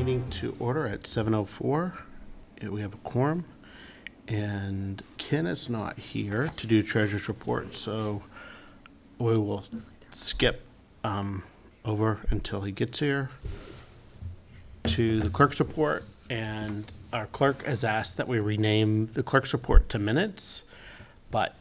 meeting to order at 7:04. We have a quorum, and Ken is not here to do treasurer's report, so we will skip over until he gets here to the clerk's report. And our clerk has asked that we rename the clerk's report to minutes, but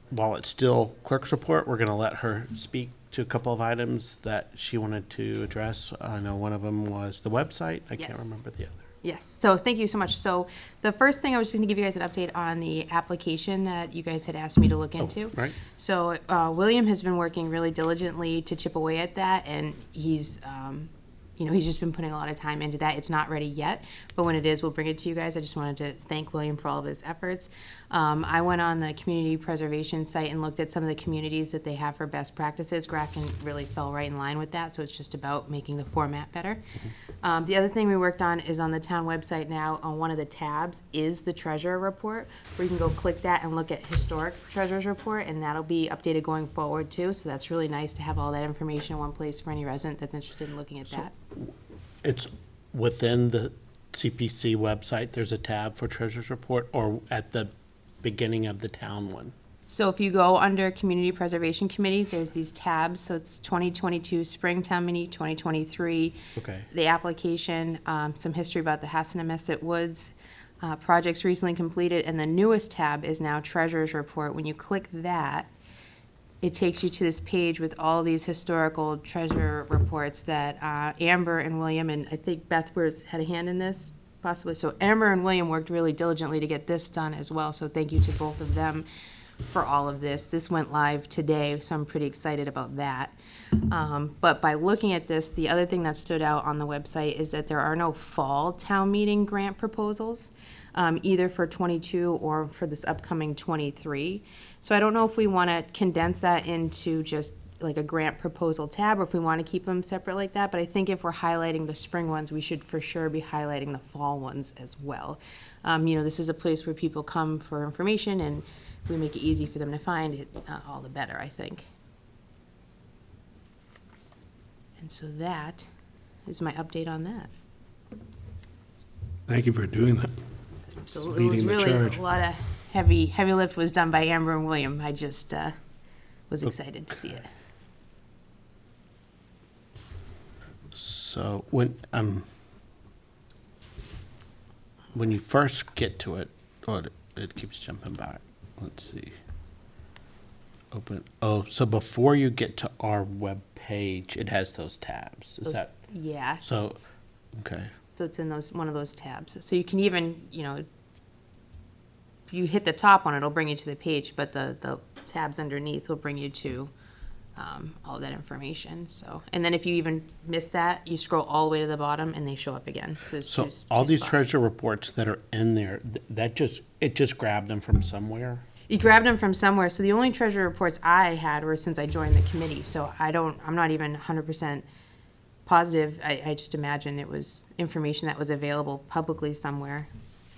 while it's still clerk's report, we're going to let her speak to a couple of items that she wanted to address. I know one of them was the website. I can't remember the other. Yes, so thank you so much. So the first thing I was just going to give you guys an update on the application that you guys had asked me to look into. Right. So William has been working really diligently to chip away at that, and he's just been putting a lot of time into that. It's not ready yet, but when it is, we'll bring it to you guys. I just wanted to thank William for all of his efforts. I went on the community preservation site and looked at some of the communities that they have for best practices. Grafton really fell right in line with that, so it's just about making the format better. The other thing we worked on is on the town website now, on one of the tabs is the treasurer report, where you can go click that and look at historic treasurer's report, and that'll be updated going forward too. So that's really nice to have all that information in one place for any resident that's interested in looking at that. It's within the CPC website, there's a tab for treasurer's report, or at the beginning of the town one? So if you go under Community Preservation Committee, there's these tabs. So it's 2022 Springtown Mini, 2023. Okay. The application, some history about the Hassanemisset Woods, projects recently completed, and the newest tab is now Treasurer's Report. When you click that, it takes you to this page with all these historical treasurer reports that Amber and William, and I think Beth had a hand in this, possibly. So Amber and William worked really diligently to get this done as well. So thank you to both of them for all of this. This went live today, so I'm pretty excited about that. But by looking at this, the other thing that stood out on the website is that there are no fall town meeting grant proposals, either for 22 or for this upcoming 23. So I don't know if we want to condense that into just like a grant proposal tab, or if we want to keep them separate like that. But I think if we're highlighting the spring ones, we should for sure be highlighting the fall ones as well. This is a place where people come for information, and if we make it easy for them to find it, all the better, I think. And so that is my update on that. Thank you for doing that. Absolutely. It was Leading the really charge. a lot of heavy lift was done by Amber and William. I just was excited to see it. So when you first get to it, it keeps jumping back. Let's see. Open. Oh, so before you get to our web page, it has those tabs. Is that Yeah. so? Okay. So it's in one of those tabs. So you can even, you hit the top one, it'll bring you to the page, but the tabs underneath will bring you to all that information. So, and then if you even miss that, you scroll all the way to the bottom and they show up again. So, it's So two all these spots. treasure reports that are in there, it just grabbed them from somewhere. You grabbed them from somewhere. So the only treasurer reports I had were since I joined the committee. So I'm not even 100% positive. I just imagine it was information that was available publicly somewhere.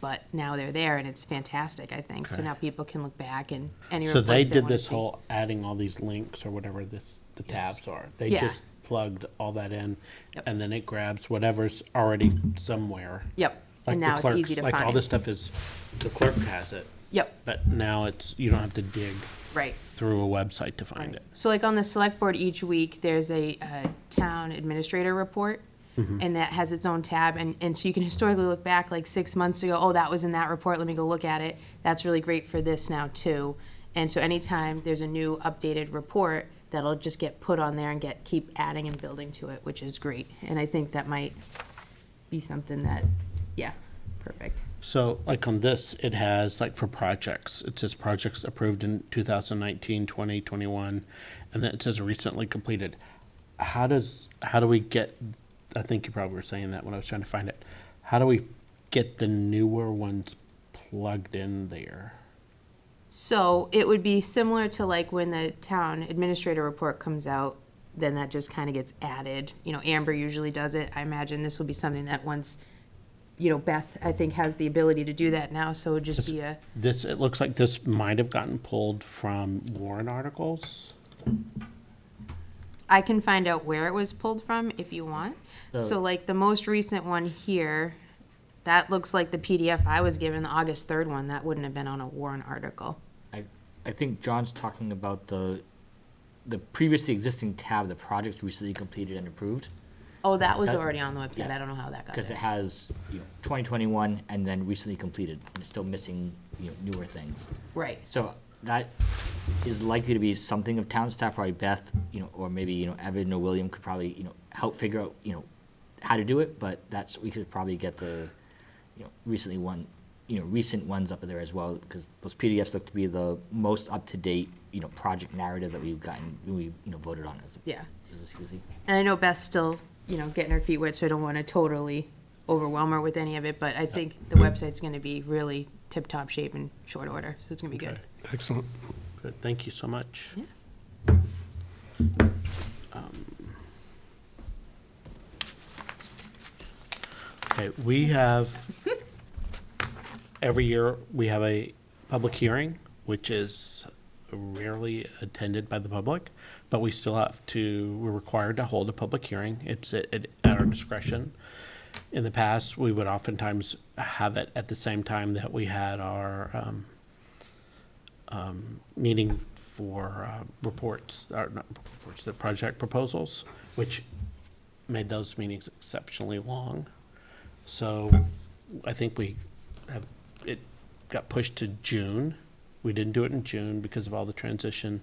But now they're there, and it's fantastic, I think. So Okay. now people can look back and any So reports they they did wanna this see. whole adding all these links or whatever the tabs are. They Yeah. just plugged all that in, Yep. and then it grabs whatever's already somewhere. Yep. Like And the now it's clerks, easy to like find. all this stuff is, the clerk has it, Yep. but now you don't have to dig Right. through a website to find it. So like on the select board each week, there's a town administrator report, and that has its own tab, and so you can historically look back like 6 months ago, oh, that was in that report, let me go look at it. That's really great for this now too. And so anytime there's a new updated report, that'll just get put on there and keep adding and building to it, which is great. And I think that might be something that, yeah, perfect. So like on this, it has like for projects, it says projects approved in 2019, 20, 21, and then it says recently completed. How do we get, I think you probably were saying that when I was trying to find it. How do we get the newer ones plugged in there? So it would be similar to like when the town administrator report comes out, then that just kind of gets added. Amber usually does it. I imagine this will be something that once, Beth, I think, has the ability to do that now, so it would just be a, It looks like this might have gotten pulled from warrant articles. I can find out where it was pulled from if you want. So like the most recent one here, that looks like the PDF I was given, the August 3rd one. That wouldn't have been on a warrant article. I think John's talking about the previously existing tab, the projects recently completed and approved, Oh, that was That- already on the website. yeah. I don't know how that got because it there. has, 2021 and then recently completed, and it's still missing, newer things. Right. So that is likely to be something of town staff, probably Beth, or maybe, Evan or William could probably, help figure out, how to do it, but we could probably get the, recent ones up there as well, because those PDFs look to be the most up-to-date, project narrative that we've gotten, voted on as Yeah. a CPC. And I know Beth's still, getting her feet wet, so I don't want to totally overwhelm her with any of it, but I think the website's going to be really tip-top shape in short order, so it's going to be good. Excellent. Good, thank you so much. Yeah. Okay, we have, every year, we have a public hearing, which is rarely attended by the public, but we still have to, we're required to hold a public hearing. It's at our discretion. In the past, we would oftentimes have it at the same time that we had our meeting for reports, or not reports, the project proposals, which made those meetings exceptionally long. So I think it got pushed to June. We didn't do it in June because of all the transition.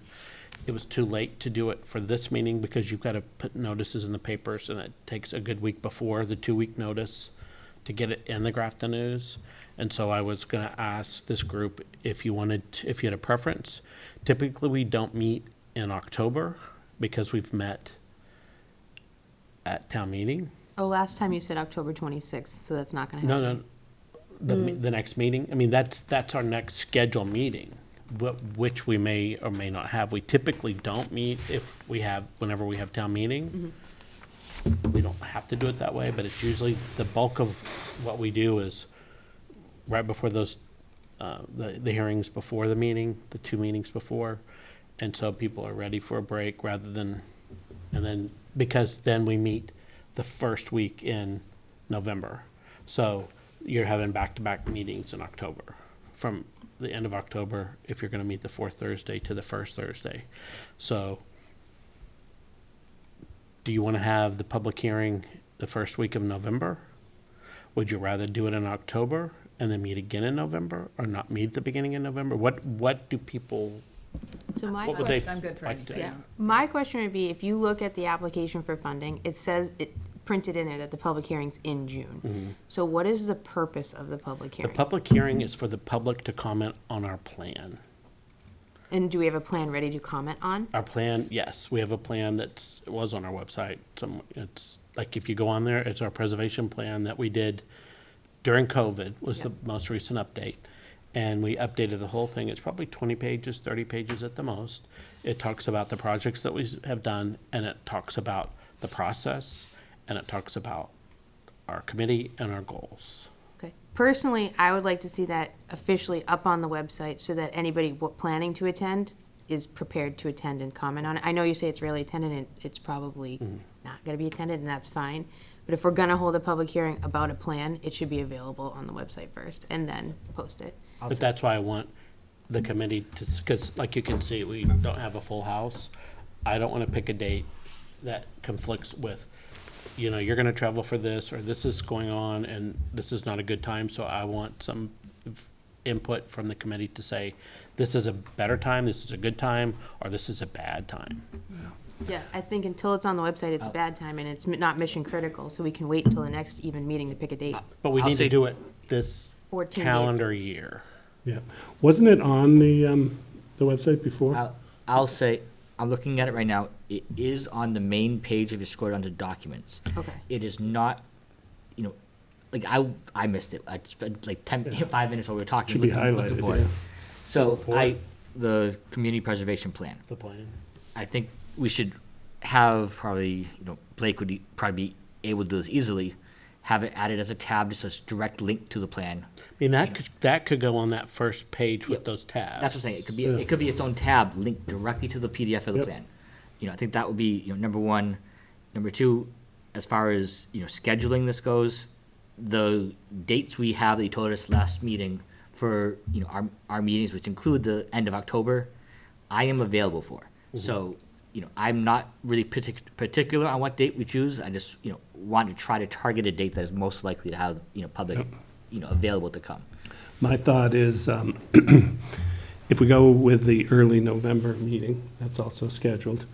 It was too late to do it for this meeting because you've got to put notices in the papers, and it takes a good week before the 2-week notice to get it in the Grafton News. And so I was going to ask this group if you if you had a preference. Typically, we don't meet in October because we've met at town meeting. Oh, last time you said October 26th, so that's not going to happen. No, the next meeting, I mean, that's our next scheduled meeting, which we may or may not have. We typically don't meet whenever we have town meeting. We don't have to do it that way, but it's usually, the bulk of what we do is right before those, the hearings before the meeting, the 2 meetings before. And so people are ready for a break rather than, because then we meet the first week in November. So you're having back-to-back meetings in October, from the end of October, if you're gonna meet the 4th Thursday to the 1st Thursday. So do you wanna have the public hearing the first week of November? Would you rather do it in October and then meet again in November, or not meet at the beginning of November? What do people, So my what would they I'm good for like it. to? Yeah, my question would be, if you look at the application for funding, it says, it printed in there that the public hearing's in June. So what is the purpose of the public The hearing? public hearing is for the public to comment on our plan. And do we have a plan ready to comment on? Our plan, yes, we have a plan it was on our website. It's, like, if you go on there, it's our preservation plan that we did during COVID, was the most recent update. And we updated the whole thing. It's probably 20 pages, 30 pages at the most. It talks about the projects that we have done, and it talks about the process, and it talks about our committee and our goals. Okay. Personally, I would like to see that officially up on the website so that anybody planning to attend is prepared to attend and comment on it. I know you say it's rarely attended, and it's probably not going to be attended, and that's fine. But if we're going to hold a public hearing about a plan, it should be available on the website first and then post it. But that's why I want the committee to, because like you can see, we don't have a full house. I don't want to pick a date that conflicts with, you're going to travel for this, or this is going on, and this is not a good time. So I want some input from the committee to say, this is a better time, this is a good time, or this is a bad time. Yeah, I think until it's on the website, it's a bad time, and it's not mission critical, so we can wait until the next even meeting to pick a date. But we I'll need to say- do it this 14 days. calendar year. Yeah. Wasn't it on the website before? I'll say, I'm looking at it right now, it is on the main page if you scroll down to documents. Okay. It is not, like, I missed it, I spent like 5 minutes while we were talking. Should be looking for highlighted, it. yeah. So the community preservation plan, The plan. I think we should have probably, Blake would probably be able to do this easily, have it added as a tab, just a direct link to the plan. I mean, that could go on that first page with Yep. those tabs. That's what I'm saying, it could be its own tab linked directly to the PDF of the Yep. plan. I think that would be, number one. Number two, as far as, scheduling this goes, the dates we have that you told us last meeting for, our meetings, which include the end of October, I am available for. So, I'm not really particular on what date we choose. I just, want to try to target a date that is most likely to have, public, available to come. My thought is, if we go with the early November meeting, that's also scheduled,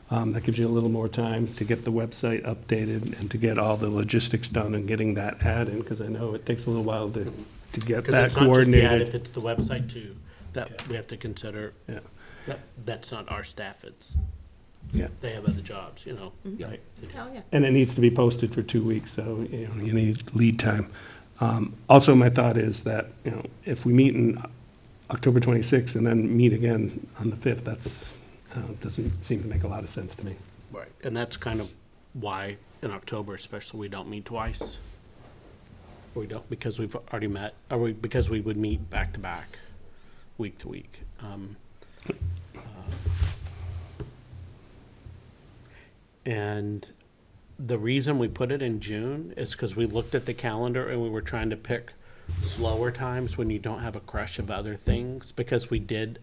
that gives you a little more time to get the website updated and to get all the logistics done and getting that ad in, because I know it takes a little while to get Because that it's not just the ad, if coordinated. it's the website too, that we have to consider. Yeah, That's not our staff, it's, yeah, they have other jobs, right. Oh, yeah. And it needs to be posted for 2 weeks, so, you need lead time. Also, my thought is that, if we meet in October 26th and then meet again on the 5th, that's, doesn't seem to make a lot of sense to me. Right, and that's kind of why in October especially, we don't meet twice. We don't, because we've already met, because we would meet back to back, week to week. And the reason we put it in June is because we looked at the calendar and we were trying to pick slower times when you don't have a crush of other things, because we did,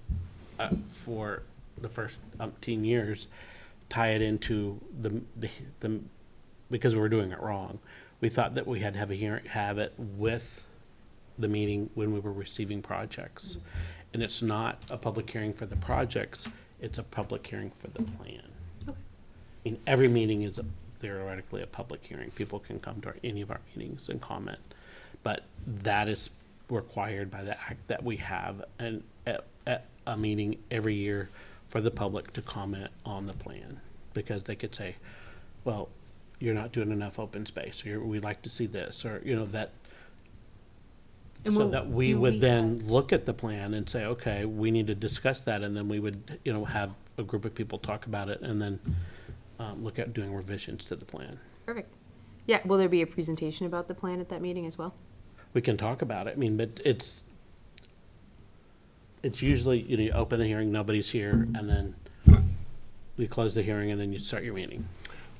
for the first umpteen years, tie it into the because we were doing it wrong. We thought that we had to have a hearing, have it with the meeting when we were receiving projects. And it's not a public hearing for the projects, it's a public hearing for the plan. I mean, every meeting is theoretically a public hearing. People can come to any of our meetings and comment. But that is required by the act that we have a meeting every year for the public to comment on the plan. Because they could say, well, you're not doing enough open space, or we'd like to see this, or, that. And So will- that we do would we then look at the plan and say, okay, we need to discuss that, and then we would, have a group of people talk about it, and then look at doing revisions to the plan. Perfect. Yeah, will there be a presentation about the plan at that meeting as well? We can talk about it, I mean, but it's usually, you open the hearing, nobody's here, and then we close the hearing, and then you start your meeting.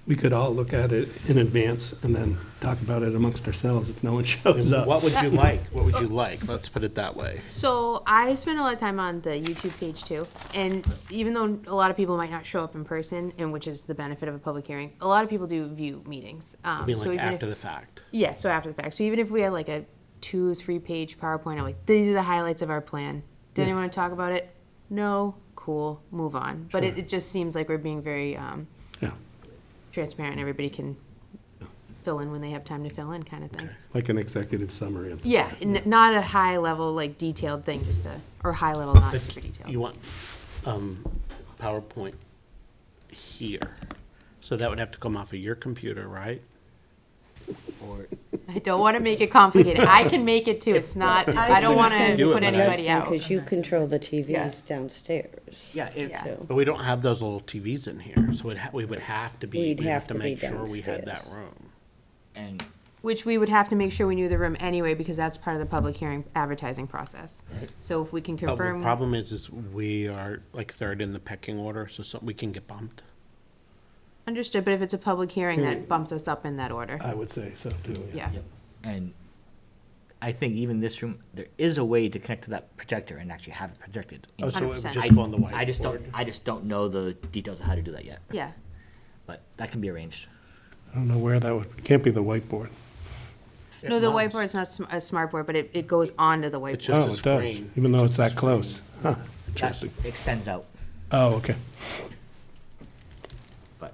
We could all look at it in advance and then talk about it amongst ourselves if no one shows up. What would you like? What would you like? Let's put it that way. So I spend a lot of time on the YouTube page too, and even though a lot of people might not show up in person, and which is the benefit of a public hearing, a lot of people do view meetings. I mean, so like even if- after the fact. Yeah, so after the fact. So even if we had like a 2 or 3 page PowerPoint, I'm like, these are the highlights of our plan. Did anyone want to talk about it? No? Cool. Move on. But it just seems like we're being very Yeah, transparent and everybody can fill in when they have time to fill in kind of thing. like an executive summary of. Yeah, not a high level, like detailed thing, just or high level, not super detailed. You want PowerPoint here. So that would have to come off of your computer, right? Or, I don't want to make it complicated. I can make it too. It's not, I don't want to Do it, put Madam. anybody out. Because you control the Yeah. TVs downstairs. yeah, Yeah. too. But we don't have those little TVs in here, so we would have to be, We'd we'd have have to to be make sure we had that downstairs. room. and Which we would have to make sure we knew the room anyway, because that's part of the public hearing advertising process. So if we can But the confirm, problem is we are like third in the pecking order, so we can get bumped. understood, but if it's a public hearing, that bumps us up in that order. I would say so too. Yeah. Yep. And I think even this room, there is a way to connect to that projector and actually have it projected. Oh, so it would 100%. just go on the whiteboard? I just don't know the details of how to do that yet, Yeah. but that can be arranged. I don't know where that would, it can't be the whiteboard. No, the must. whiteboard's not a smart board, but it goes onto the It's whiteboard. just Oh, a it does, screen. even though it's Just a that close. Huh, That interesting. extends out, Oh, okay. but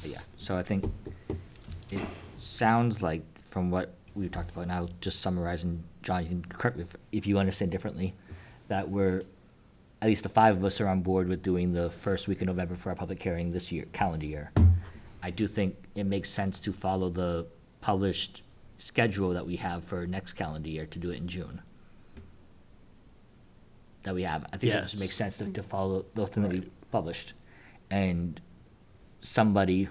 yeah, so I think it sounds like from what we've talked about now, just summarizing, John, you can correct me if you understand differently, that we're, at least the 5 of us are on board with doing the first week of November for our public hearing this year, calendar year. I do think it makes sense to follow the published schedule that we have for next calendar year to do it in June. That we have. I think it just Yes. makes sense to follow the thing that we published. And somebody,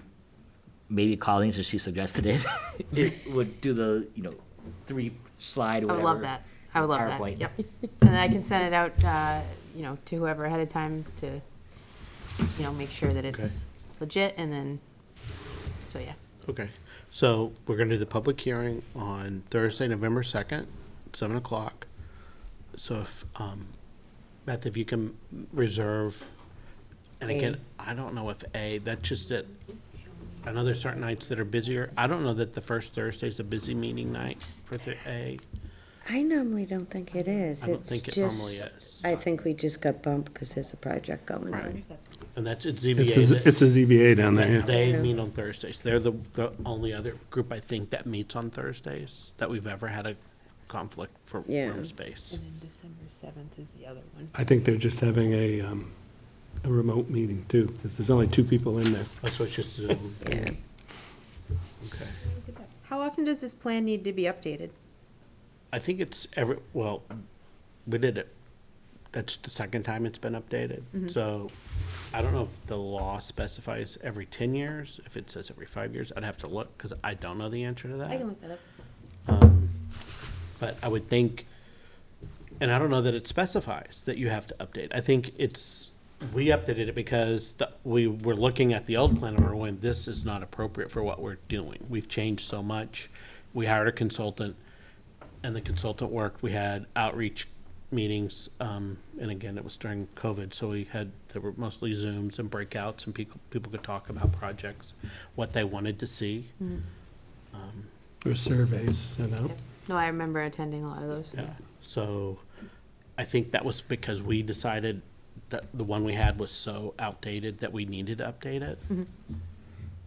maybe Colleen, so she suggested it, it would do the, 3-slide or I whatever. would love that. I would love that. PowerPoint. Yep. And I can send it out, to whoever ahead of time to you know, make sure that Okay. it's legit, and then, so yeah. Okay, so we're gonna do the public hearing on Thursday, November 2nd, 7 o'clock. So if, Beth, if you can reserve, and again, I don't know if that's just it. I know there's certain nights that are busier. I don't know that the first Thursday's a busy meeting night for the A. I normally don't think it is. I don't It's think it just- normally is. I think we just got bumped because there's a project going Right. on. And that's, it's It's ZBA. a, it's a ZBA down there, yeah. They Yeah. meet on Thursdays. They're the only other group, I think, that meets on Thursdays, that we've ever had a conflict for Yeah. room space. And then December 7th is the other one. I think they're just having a remote meeting too, because there's only 2 people in there. That's what it's just Zoom. Yeah. Okay. How often does this plan need to be updated? I think it's we did it, that's the second time it's been updated. So I don't know if the law specifies every 10 years, if it says every 5 years. I'd have to look, because I don't know the answer to that. I can look that up. But I would think, and I don't know that it specifies that you have to update. I think we updated it because we were looking at the old plan and we went, this is not appropriate for what we're doing. We've changed so much. We hired a consultant, and the consultant worked. We had outreach meetings, and again, it was during COVID, so there were mostly Zooms and breakouts, and people could talk about projects, what they wanted to see. There were surveys sent out. No, I remember attending a lot of those. Yeah, so I think that was because we decided that the one we had was so outdated that we needed to update it.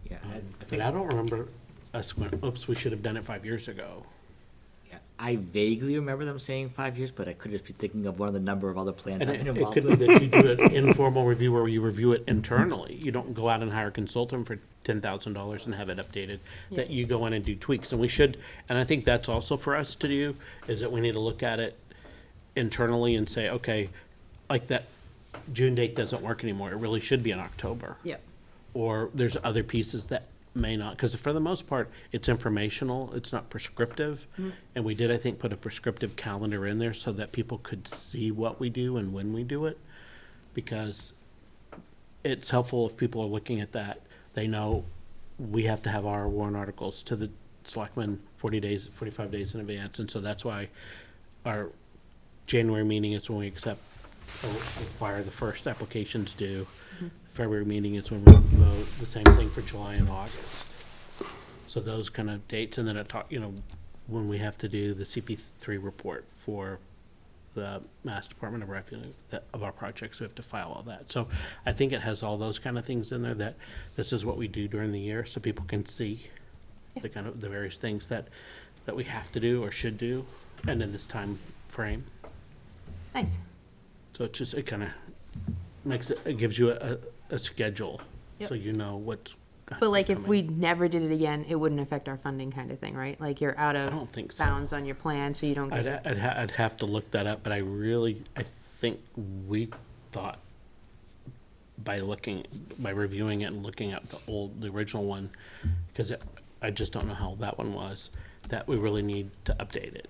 Yeah, I But think, I don't remember us going, oops, we should have done it 5 years ago. yeah, I vaguely remember them saying 5 years, but I could just be thinking of one of the number of other plans And I've been it involved could be with. that you do an informal review where you review it internally. You don't go out and hire a consultant for $10,000 and have it updated, that you go in and do tweaks. And we should, and I think that's also for us to do, is that we need to look at it internally and say, okay, like that June date doesn't work anymore. It really should be in October. Yep. Or there's other pieces that may not, because for the most part, it's informational, it's not prescriptive. And we did, I think, put a prescriptive calendar in there so that people could see what we do and when we do it. Because it's helpful if people are looking at that, they know we have to have our warrant articles to the selectmen 45 days in advance. And so that's why our January meeting is when we accept or require the first applications due. February meeting is when we vote, the same thing for July and August. So those kind of dates, and then when we have to do the CP3 report for the Mass Department of Revenue, of our projects, we have to file all that. So I think it has all those kind of things in there, that this is what we do during the year, so people can see the kind of, the various things that we have to do or should do, and in this time frame. Nice. So it just, it kind of it gives you a schedule, Yep. so you know what's. But like if coming. we never did it again, it wouldn't affect our funding kind of thing, right? Like you're out I of don't think so. bounds on your plan, so you don't get. I'd have to look that up, but I think we thought by reviewing it and looking at the original one, because I just don't know how that one was, that we really need to update it.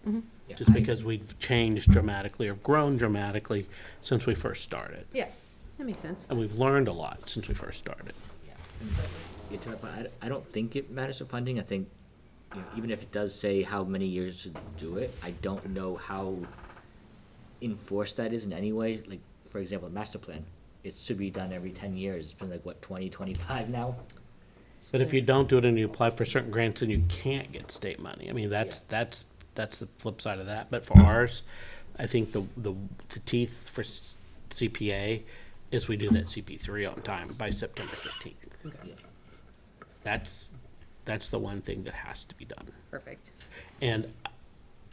Yeah, Just I- because we've changed dramatically or grown dramatically since we first started. Yeah, that makes sense. And we've learned a lot since we first started. Yeah. Yeah, to that point, I don't think it matters for funding. I think, even if it does say how many years to do it, I don't know how enforced that is in any way. Like, for example, the master plan, it should be done every 10 years. It's been like, what, 25 now? But if you don't do it and you apply for certain grants, then you can't get state money. I mean, that's the flip side of that. But for ours, I think the teeth for CPA is we do that CP3 on time by September 15th. Yeah. That's the one thing that has to be done. Perfect. And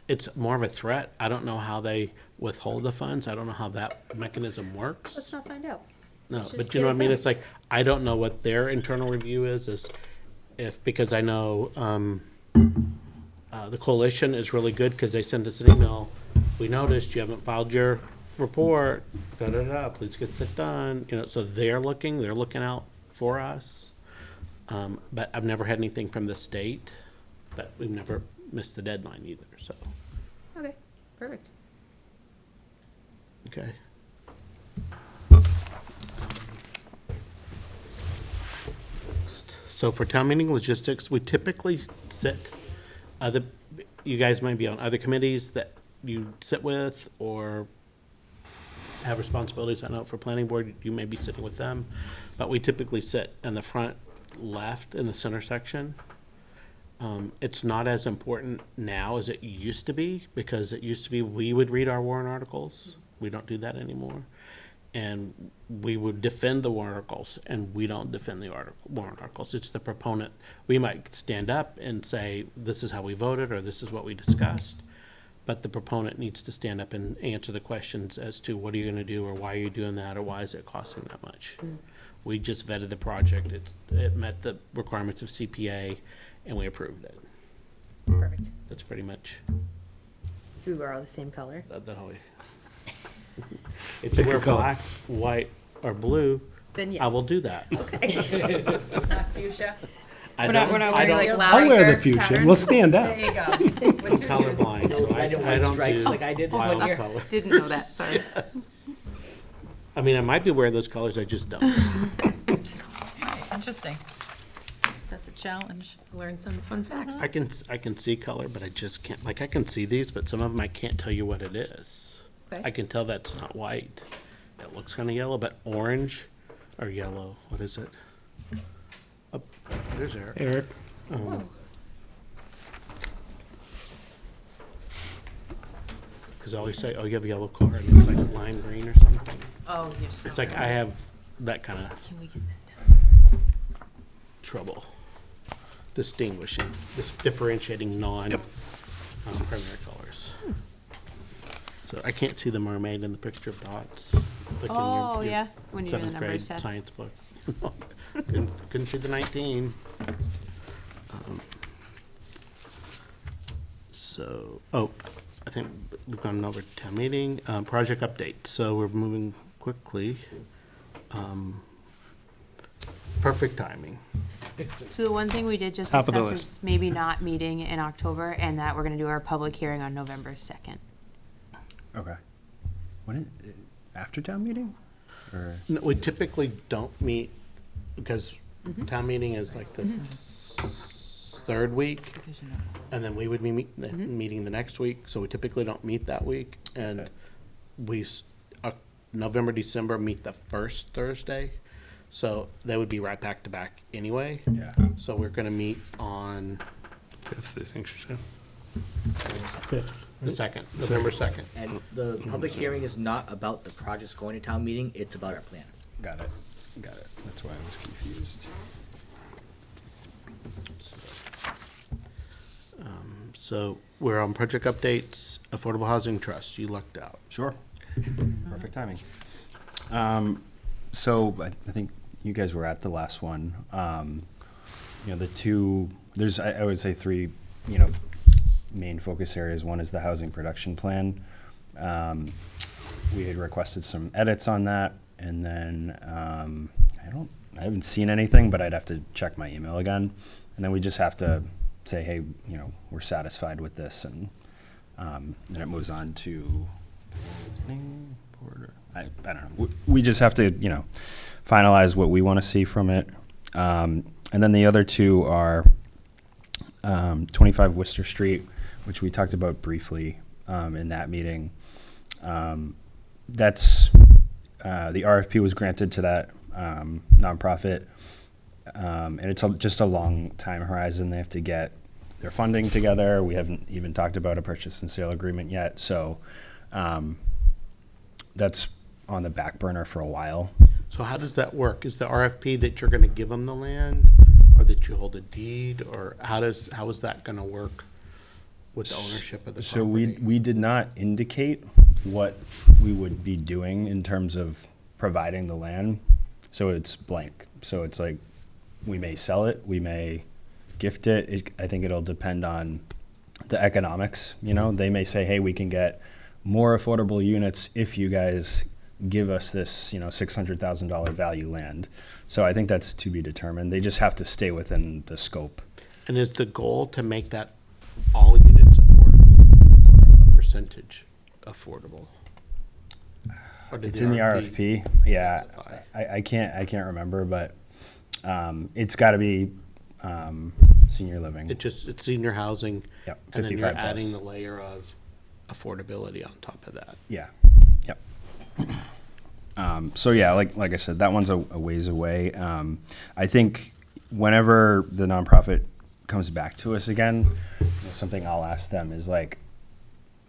it's more of a threat. I don't know how they withhold the funds. I don't know how that mechanism works. Let's not find out. No, Let's but just you know get what I it mean? done. It's like, I don't know what their internal review is because I know, the coalition is really good because they send us an email. We noticed you haven't filed your report, please get that done. So they're looking out for us. But I've never had anything from the state, but we've never missed the deadline either, so, Okay, perfect. okay. So for town meeting logistics, we typically sit, you guys might be on other committees that you sit with or have responsibilities. I know for planning board, you may be sitting with them, but we typically sit in the front left in the center section. It's not as important now as it used to be, because it used to be we would read our warrant articles. We don't do that anymore. And we would defend the warrant articles, and we don't defend the warrant articles. It's the proponent. We might stand up and say, this is how we voted, or this is what we discussed. But the proponent needs to stand up and answer the questions as to what are you gonna do, or why are you doing that, or why is it costing that much? We just vetted the project. It met the requirements of CPA, and we approved it. Perfect. That's pretty much, We were all the same color. that how we. If you Pick a wear color. black, white, or blue, Then I will do that. Not fuchsia. I We're not don't- I wearing don't- like I'll loud. I'll wear the Larry fuchsia. pattern. We'll stand There up. you go. With tutus. colorblind, so I don't I wear don't stripes do. like I did this wild year. color. Didn't know that, sorry. I mean, I might be wearing those colors, I just don't. Interesting. That's a challenge. Learn some fun facts. I can see color, but I just can't, like, I can see these, but some of them I can't tell you what it is. Okay. I can tell that's not white. It looks kind of yellow, but orange or yellow, what is it? Oh, there's Eric. Eric, Because I always say, oh, you have a yellow car, and it's like lime green or something. Oh, you just. It's like I have that kind of Can we get that down? trouble distinguishing, differentiating non-primary colors. So I can't see the mermaid in the picture of dots. like in your- Oh, your yeah, when you're doing the seventh numbers grade test. science book. Couldn't see the 19. So, I think we've gone over town meeting, project update, so we're moving quickly. Perfect timing. So the one thing we did just Top of the discuss list. is maybe not meeting in October, and that we're gonna do our public hearing on November 2nd. Okay. When is, after town meeting? Or, No, we typically don't meet, because Mm-hmm. town meeting is like the third week, and then we would be Mm-hmm. meeting the next week, so we typically don't meet that week. And November, December meet the first Thursday, so they would be right back to back anyway. yeah. So we're gonna meet on fifth, I think she said. Fifth. the second, November 2nd. And the public hearing is not about the projects going to town meeting, it's about our plan. Got it. Got it. That's why I was confused. So we're on project updates, Affordable Housing Trust, you lucked out. Sure. Perfect timing. So I think you guys were at the last one. The two, I would say three, main focus areas. One is the housing production plan. We had requested some edits on that, and then, I haven't seen anything, but I'd have to check my email again. And then we just have to say, hey, we're satisfied with this, and then it moves on to planning board. I don't know. We just have to, finalize what we want to see from it. And then the other two are 25 Worcester Street, which we talked about briefly in that meeting. That's the RFP was granted to that nonprofit. And it's just a long time horizon. They have to get their funding together. We haven't even talked about a purchase and sale agreement yet. So that's on the back burner for a while. So how does that work? Is the RFP that you're gonna give them the land, or that you hold a deed, or how is that gonna work with the ownership of the So property? we did not indicate what we would be doing in terms of providing the land. So it's blank. So it's like, we may sell it, we may gift it. I think it'll depend on the economics, They may say, hey, we can get more affordable units if you guys give us this, $600,000 value land. So I think that's to be determined. They just have to stay within the scope. And is the goal to make that all units affordable, or a percentage affordable? Or did It's in the RFP. Yeah, specify? I can't remember, but it's got to be senior living. It's senior housing. Yep, And then you're 55 adding plus. the layer of affordability on top of that. Yeah, yep. So yeah, like I said, that one's a ways away. I think whenever the nonprofit comes back to us again, something I'll ask them is like,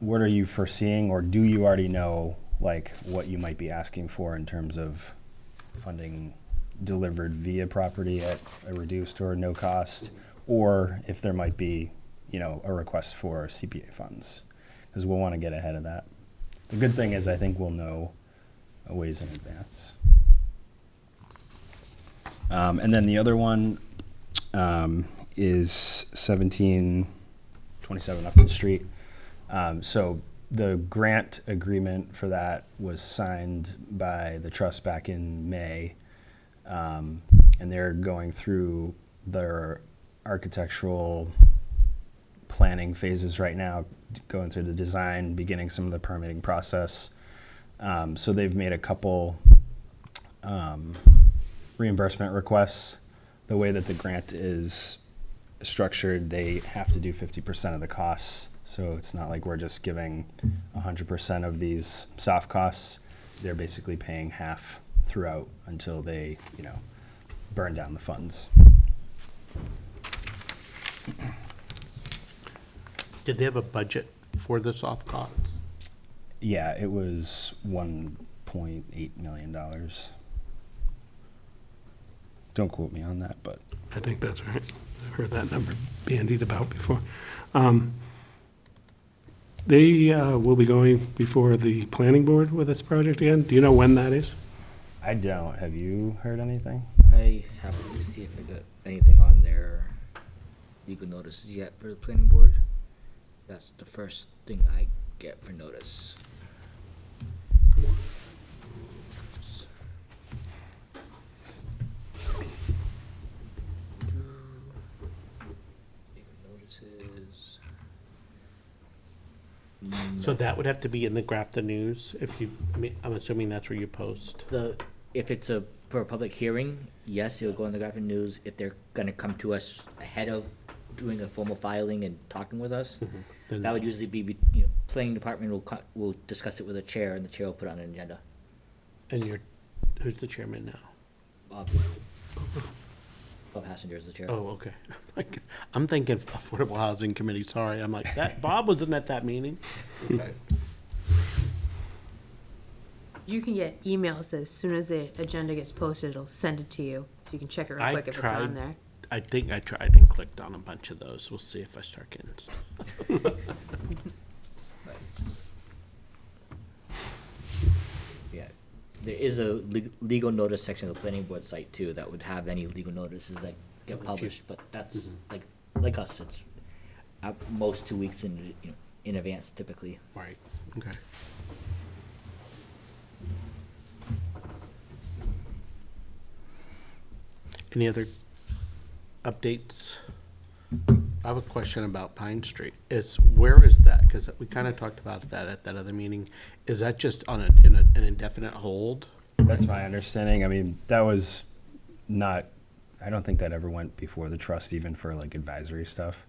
what are you foreseeing, or do you already know like what you might be asking for in terms of funding delivered via property at a reduced or no cost, or if there might be, a request for CPA funds, because we'll want to get ahead of that. The good thing is I think we'll know a ways in advance. And then the other one is 1727 Upton Street. So the grant agreement for that was signed by the trust back in May. And they're going through their architectural planning phases right now, going through the design, beginning some of the permitting process. So they've made a couple reimbursement requests. The way that the grant is structured, they have to do 50% of the costs. So it's not like we're just giving 100% of these soft costs. They're basically paying half throughout until they, burn down the funds. Did they have a budget for the soft costs? Yeah, it was $1.8 million. Don't quote me on that, but I think that's right. I've heard that number bandied about before. They will be going before the planning board with this project again. Do you know when that is? I don't. Have you heard anything? I haven't to see if I got anything on their legal notices yet for the planning board. That's the first thing I get for notice. Legal notices. So that would have to be in the Grafton News if you, I'm assuming that's where you post. If it's for a public hearing, yes, it'll go in the Grafton News. If they're gonna come to us ahead of doing a formal filing and talking with us, Then- that would usually be, planning department will discuss it with the chair, and the chair will put on an agenda. And who's the chairman now? Bob Hassinger is the chair. Oh, okay. Like, I'm thinking Affordable Housing Committee, sorry. I'm like, that, Bob wasn't at that meeting? Okay. You can get emails that as soon as the agenda gets posted, it'll send it to you, so you can check it real I quick if it's tried. on there. I think I tried and clicked on a bunch of those. We'll see if I start getting stuff. Yeah, there is a legal notice section of the planning board site too that would have any legal notices that get published, but that's like us, it's at most 2 weeks in advance typically. Right, okay. Any other updates? I have a question about Pine Street. Where is that? Because we kind of talked about that at that other meeting. Is that just on an indefinite hold? That's my understanding. I mean, that was not, I don't think that ever went before the trust even for like advisory stuff.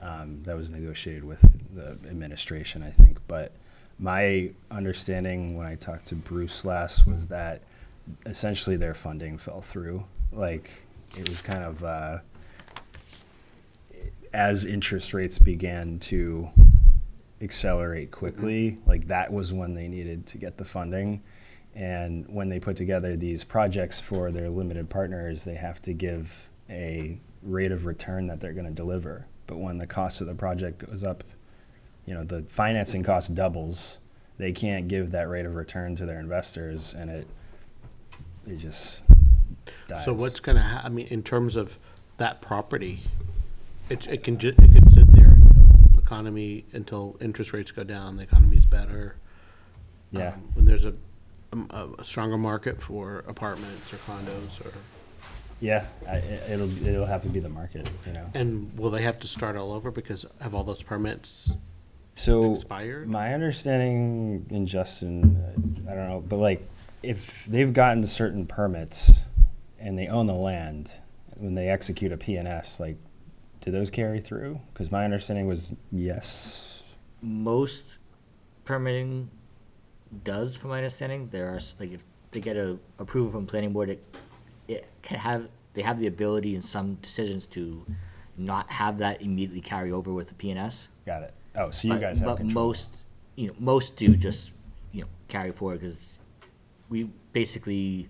That was negotiated with the administration, I think. But my understanding when I talked to Bruce last was that essentially their funding fell through. Like, it was kind of, as interest rates began to accelerate quickly, like that was when they needed to get the funding. And when they put together these projects for their limited partners, they have to give a rate of return that they're going to deliver. But when the cost of the project goes up, the financing cost doubles, they can't give that rate of return to their investors, and it just dies. So what's going to in terms of that property, it can sit there until interest rates go down, the economy's better. Yeah. When there's a stronger market for apartments or condos or. Yeah, it'll have to be the market, And will they have to start all over because have all those permits So expired? my understanding, and Justin, I don't know, but like if they've gotten certain permits and they own the land when they execute a PNS, like, do those carry through? Because my understanding was yes. Most permitting does, from my understanding. There are, like, if they get a approval from planning board, it can have, they have the ability in some decisions to not have that immediately carry over with the PNS. Got it. Oh, so you But- guys have but control. most, most do just, carry forward, because we basically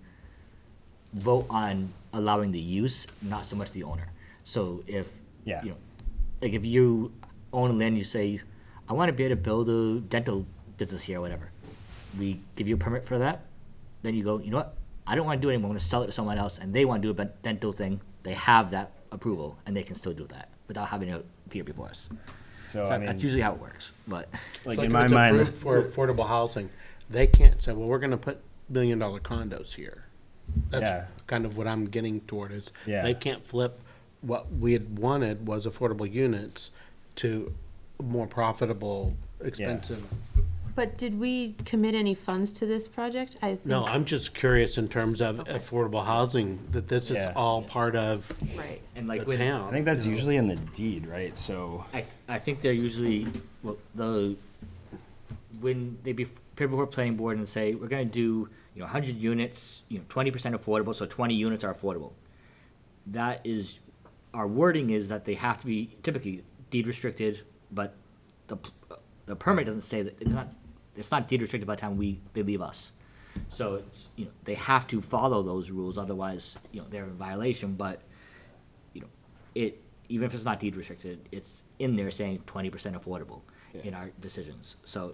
vote on allowing the use, not so much the owner. So if, Yeah. like if you own a land, you say, I want to be able to build a dental business here or whatever. We give you a permit for that, then you go, you know what, I don't want to do it anymore, I'm going to sell it to someone else, and they want to do a dental thing, they have that approval, and they can still do that without having to appear before us. So, So I mean, that's usually how it works, but. like Like in if my it's mind, approved for affordable housing, they can't say, well, we're gonna put $1 million condos here. Yeah. That's kind of what I'm getting toward is, Yeah. they can't flip what we had wanted was affordable units to more profitable, expensive. But did we commit any funds to this project? I think. No, I'm just curious in terms of affordable housing, that this is Yeah. all part of Right. And the like with, town. I think that's you know. usually in the deed, right? So, I think they're usually, well, when they be prepared before planning board and say, we're gonna do, 100 units, 20% affordable, so 20 units are affordable. That is, our wording is that they have to be typically deed restricted, but the permit doesn't say that, it's not deed restricted by the time they leave us. So it's, they have to follow those rules, otherwise, they're in violation, but, even if it's not deed restricted, it's in there saying 20% affordable in our decisions. So,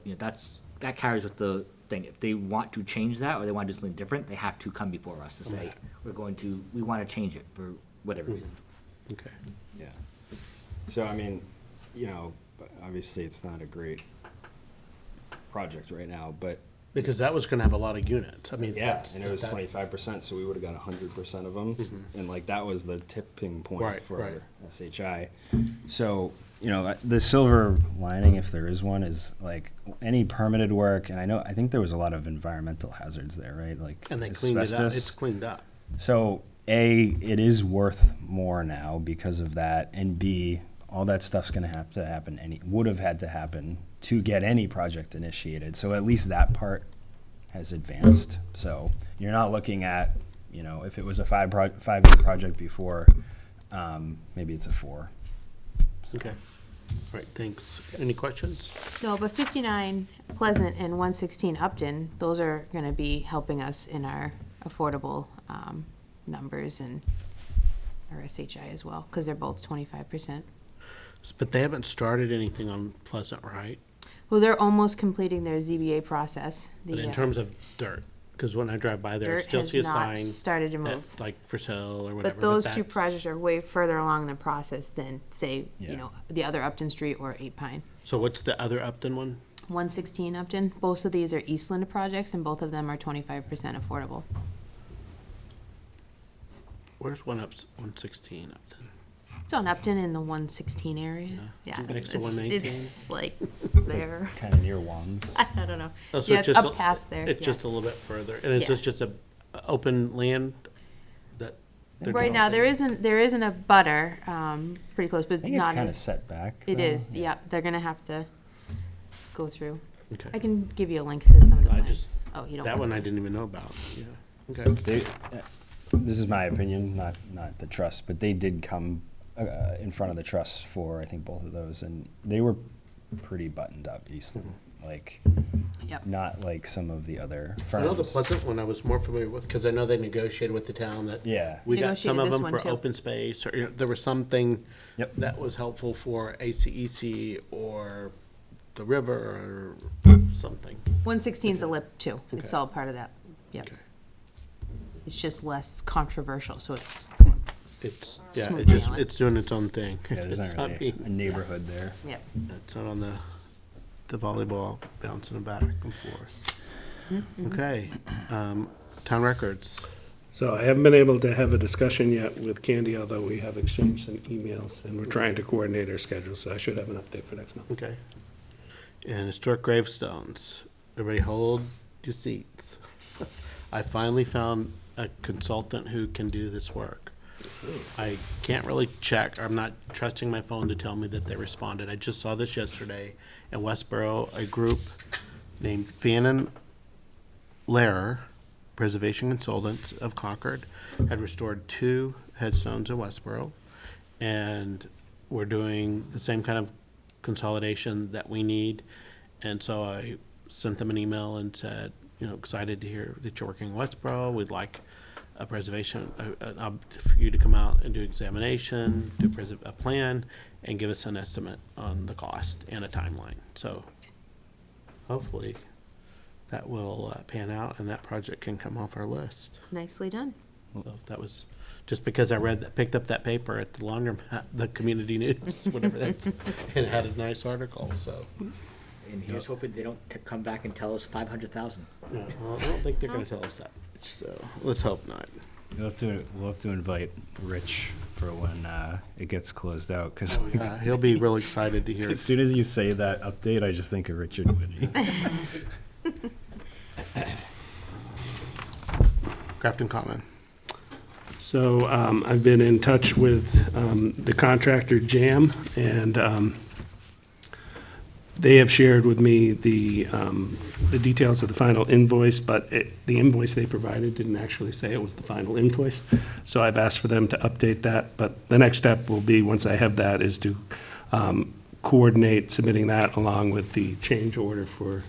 that carries with the thing. If they want to change that, or they want to do something different, they have to come before us to say, we want to change it for whatever reason. Okay. Yeah. So, I mean, obviously it's not a great project right now, but. Because that was gonna have a lot of units. I mean. Yeah, that's- and it was that- 25%, so we would have got 100% of them. And like, that was the tipping point Right, for right. SHI. so, the silver lining, if there is one, is like any permitted work, and I think there was a lot of environmental hazards there, right? Like And they cleaned it up. asbestos. It's cleaned up. So, A, it is worth more now because of that, and B, all that stuff's gonna have to happen, would have had to happen to get any project initiated. So at least that part has advanced. So you're not looking at, if it was a 5-year project before, maybe it's a 4. Okay. All right, thanks. Any questions? No, but 59 Pleasant and 116 Upton, those are going to be helping us in our affordable numbers and our SHI as well, because they're both 25%. But they haven't started anything on Pleasant, right? Well, they're almost completing their ZBA process. But The in terms of dirt, because when I drive by there, I dirt still has see a not sign started to move. that, like, for sale or whatever. But those two that's- projects are way further along in the process than, say, Yeah. the other Upton Street or 8 Pine. So what's the other Upton one? 116 Upton, both of these are Eastland projects, and both of them are 25% affordable. Where's 116 Upton? It's on Upton in the 116 area. Yeah. Next to it's- 119? It's like there. Kind of near Wands. I don't know. Oh, so Yeah, it's just up a- past there. It's yeah. just a little bit further. And is Yeah. this just a open land that? they're Right now, developing? there isn't a butter, pretty close, but I think it's not. kind of set back. It though. is, yeah. They're gonna have to go through. Okay. I can give you a link to some of the I plans. just, Oh, you don't. that want one I to. didn't even know about, yeah. Okay. This is my opinion, not the trust, but they did come in front of the trust for, I think, both of those, and they were pretty buttoned up, Eastland. Like, Yep. not like some of the other I firms. know the Pleasant one I was more familiar with, because I know they negotiated with the town that. Yeah. We got some Negotiated of this them one for too. open space, or, there was something Yep. that was helpful for ACEC or the river or something. 116's a lip too. It's Okay. all part of that. Yep. Okay. It's just less controversial, so it's, It's, yeah, Smooth it's just, sailing. it's doing its own thing. Yeah, there's It's not really being- a neighborhood there. yep. It's not on the volleyball bouncing back and forth. Okay, town records. So I haven't been able to have a discussion yet with Candy, although we have exchanged some emails, and we're trying to coordinate our schedules, so I should have an update for next month. Okay. And historic gravestones. Everybody hold your seats. I finally found a consultant who can do this work. I can't really check. I'm not trusting my phone to tell me that they responded. I just saw this yesterday in Westboro. A group named Fannin Lehrer, Preservation Consultants of Concord, had restored 2 headstones in Westboro. And we're doing the same kind of consolidation that we need. And so I sent them an email and said, excited to hear that you're working in Westboro. We'd like a preservation, for you to come out and do examination, do a plan, and give us an estimate on the cost and a timeline. So hopefully that will pan out and that project can come off our list. Nicely done. So that was just because I picked up that paper at the laundromat, the community news, whatever that's, and it had a nice article, so. And here's hoping they don't come back and tell us 500,000. Yeah, well, I don't think they're gonna tell us that, so let's hope not. We'll have to invite Rich for when it gets closed out, because He'll be real excited to hear as soon as you say that update, I just think of Richard Whitney. Grafton Common. So I've been in touch with the contractor, JAM, and they have shared with me the details of the final invoice, but the invoice they provided didn't actually say it was the final invoice. So I've asked for them to update that, but the next step will be, once I have that, is to coordinate submitting that along with the change order for,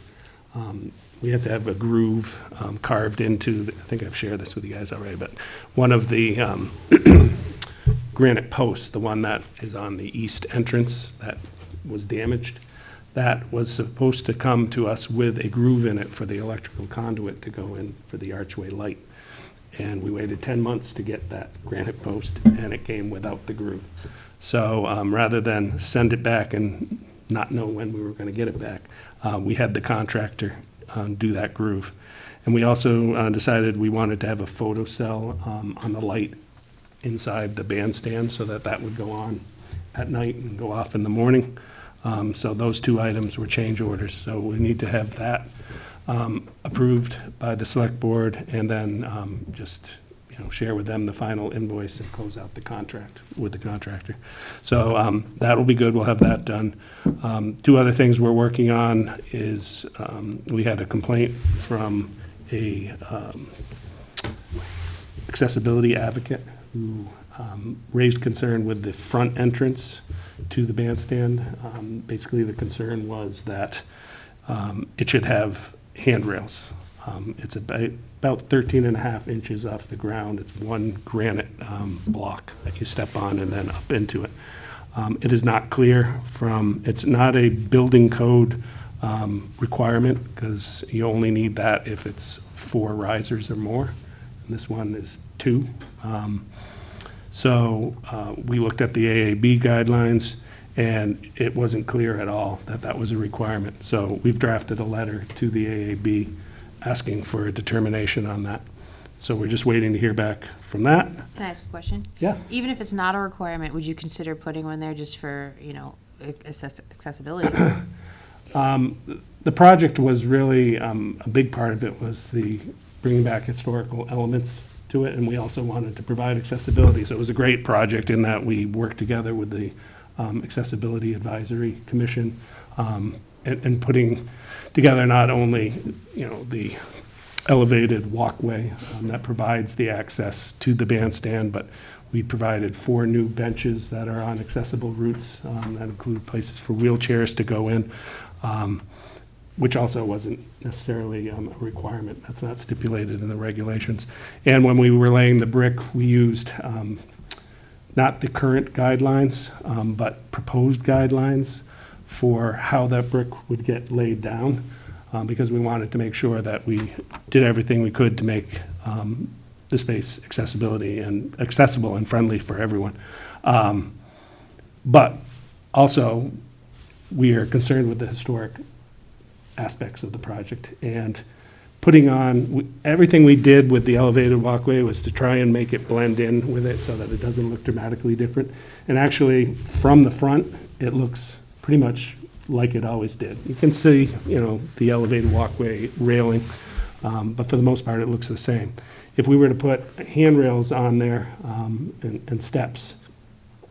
we have to have a groove carved into, I think I've shared this with you guys already, but one of the granite posts, the one that is on the east entrance that was damaged, that was supposed to come to us with a groove in it for the electrical conduit to go in for the archway light. And we waited 10 months to get that granite post, and it came without the groove. So rather than send it back and not know when we were going to get it back, we had the contractor do that groove. And we also decided we wanted to have a photo cell on the light inside the bandstand so that that would go on at night and go off in the morning. So those 2 items were change orders. So we need to have that approved by the select board, and then just share with them the final invoice and close out the contract with the contractor. So that'll be good. We'll have that done. 2 other things we're working on is we had a complaint from a accessibility advocate who raised concern with the front entrance to the bandstand. Basically, the concern was that it should have handrails. It's about 13 and a half inches off the ground. It's one granite block that you step on and then up into it. It is not clear it's not a building code requirement, because you only need that if it's 4 risers or more. And this one is 2. So we looked at the AAB guidelines, and it wasn't clear at all that that was a requirement. So we've drafted a letter to the AAB asking for a determination on that. So we're just waiting to hear back from that. Can I ask a question? Yeah. Even if it's not a requirement, would you consider putting one there just for, accessibility? The project was really, a big part of it was the bringing back historical elements to it, and we also wanted to provide accessibility. So it was a great project in that we worked together with the Accessibility Advisory Commission, and putting together not only, the elevated walkway that provides the access to the bandstand, but we provided 4 new benches that are on accessible routes that include places for wheelchairs to go in, which also wasn't necessarily a requirement. That's not stipulated in the regulations. And when we were laying the brick, we used not the current guidelines, but proposed guidelines for how that brick would get laid down, because we wanted to make sure that we did everything we could to make the space accessible and friendly for everyone. But also, we are concerned with the historic aspects of the project, and putting on, everything we did with the elevated walkway was to try and make it blend in with it so that it doesn't look dramatically different. And actually, from the front, it looks pretty much like it always did. You can see, the elevated walkway railing, but for the most part, it looks the same. if we were to put handrails on there and steps,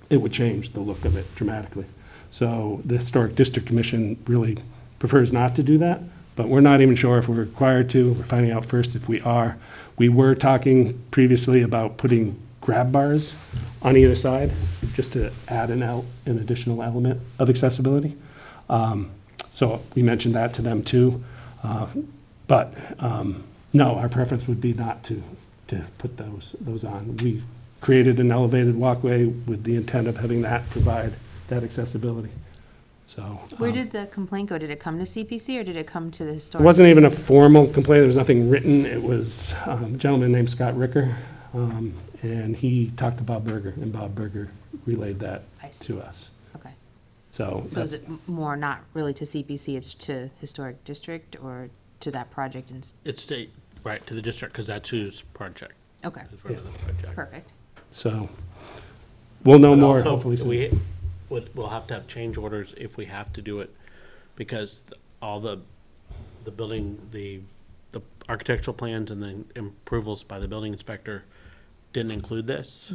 it would change the look of it dramatically. So the Historic District Commission really prefers not to do that, but we're not even sure if we're required to. We're finding out first if we are. We were talking previously about putting grab bars on either side, just to add an additional element of accessibility. So we mentioned that to them too. But no, our preference would be not to put those on. We created an elevated walkway with the intent of having that provide that accessibility. So. Where did the complaint go? Did it come to CPC or did it come to the It historic? wasn't even a formal complaint, there was nothing written. It was a gentleman named Scott Ricker, and he talked to Bob Berger, and Bob Berger relayed that I see. to us. Okay. So So is that's, it more not really to CPC, it's to historic district or to that project? It's right, to the district, because that's whose project, Okay, is running the project. perfect. so, we'll know But more also, hopefully soon. we'll have to have change orders if we have to do it, because all the building, the architectural plans and the approvals by the building inspector didn't include this.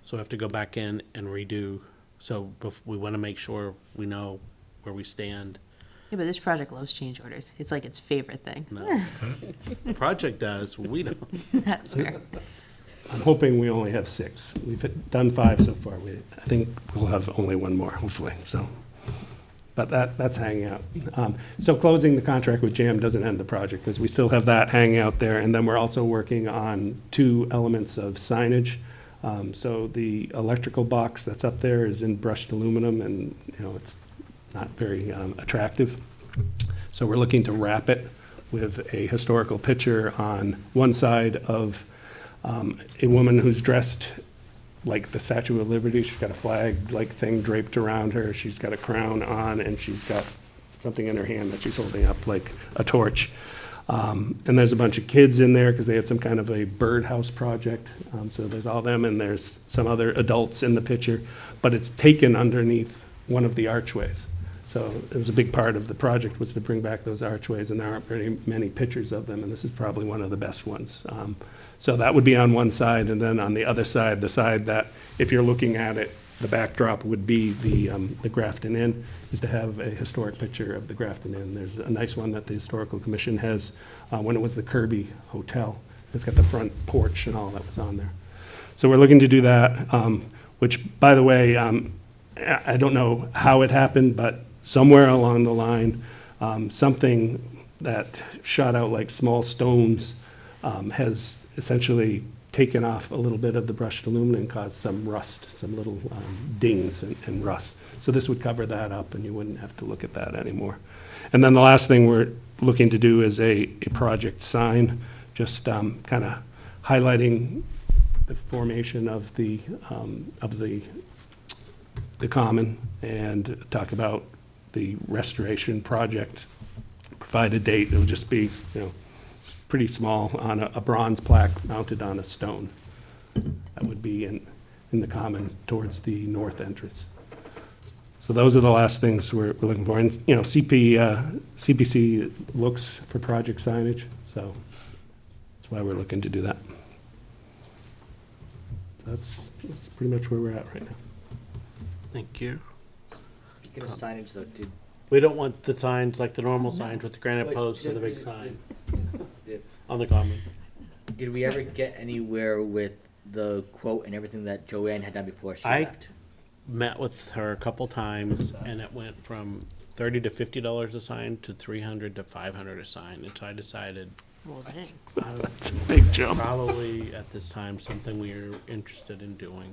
So we have to go back in and redo, so we want to make sure we know where we stand. Yeah, but this project loves change orders. It's like its favorite thing. No. The project does, we don't. That's fair. I'm hoping we only have 6. We've done 5 so far. I think we'll have only 1 more, hopefully, so. But that's hanging out. So closing the contract with JAM doesn't end the project, because we still have that hanging out there. And then we're also working on 2 elements of signage. So the electrical box that's up there is in brushed aluminum, and, it's not very attractive. So we're looking to wrap it with a historical picture on one side of a woman who's dressed like the Statue of Liberty. She's got a flag-like thing draped around her. She's got a crown on, and she's got something in her hand that she's holding up like a torch. And there's a bunch of kids in there because they had some kind of a birdhouse project. So there's all them, and there's some other adults in the picture. But it's taken underneath one of the archways. So it was a big part of the project, was to bring back those archways, and there aren't very many pictures of them, and this is probably one of the best ones. So that would be on one side, and then on the other side, the side that, if you're looking at it, the backdrop would be the Grafton Inn, is to have a historic picture of the Grafton Inn. There's a nice one that the Historical Commission has, when it was the Kirby Hotel. It's got the front porch and all that was on there. So we're looking to do that, which, by the way, I don't know how it happened, but somewhere along the line, something that shot out like small stones has essentially taken off a little bit of the brushed aluminum and caused some rust, some little dings and rust. So this would cover that up, and you wouldn't have to look at that anymore. And then the last thing we're looking to do is a project sign, just kind of highlighting the formation of the common, and talk about the restoration project. Provide a date, it'll just be, pretty small, on a bronze plaque mounted on a stone. That would be in the common towards the north entrance. So those are the last things we're looking for. And, CPC looks for project signage, so that's why we're looking to do that. That's pretty much where we're at right now. Thank you. Speaking of signage though, We don't want the signs like the normal signs with the granite posts and the big sign on the common. did we ever get anywhere with the quote and everything that Joanne had done before she I left? met with her a couple times, and it went from $30 to $50 a sign to $300 to $500 a sign. And so I decided Roll it in. That's a big jump. probably at this time something we are interested in doing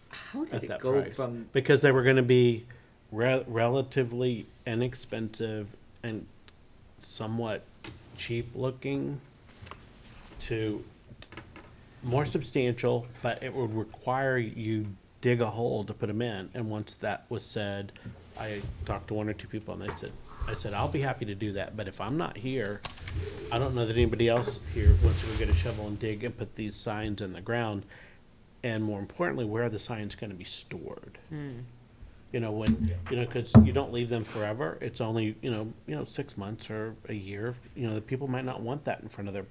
How did at it that go price, from, because they were going to be relatively inexpensive and somewhat cheap looking to more substantial, but it would require you dig a hole to put them in. And once that was said, I talked to 1 or 2 people, and I said, I'll be happy to do that, but if I'm not here, I don't know that anybody else here wants to go get a shovel and dig and put these signs in the ground. And more importantly, where are the signs gonna be stored? Because you don't leave them forever. It's only, 6 months or a year. The people might not want that in front of their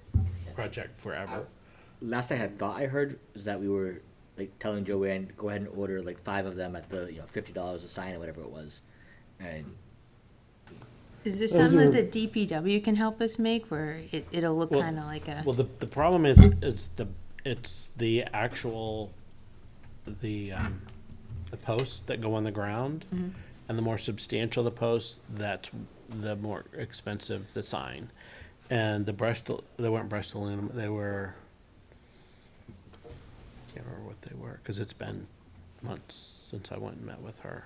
project forever. last I had thought I heard is that we were like telling Joanne, go ahead and order like 5 of them at the, $50 a sign or whatever it was. And Is there Those something are- that DPW can help us make where it'll look Well- kind of like a, Well, the problem is, it's the actual, the posts that go on the ground. And the more substantial the post, that's the more expensive the sign. And the they weren't brushed aluminum, they were, can't remember what they were, because it's been months since I went and met with her.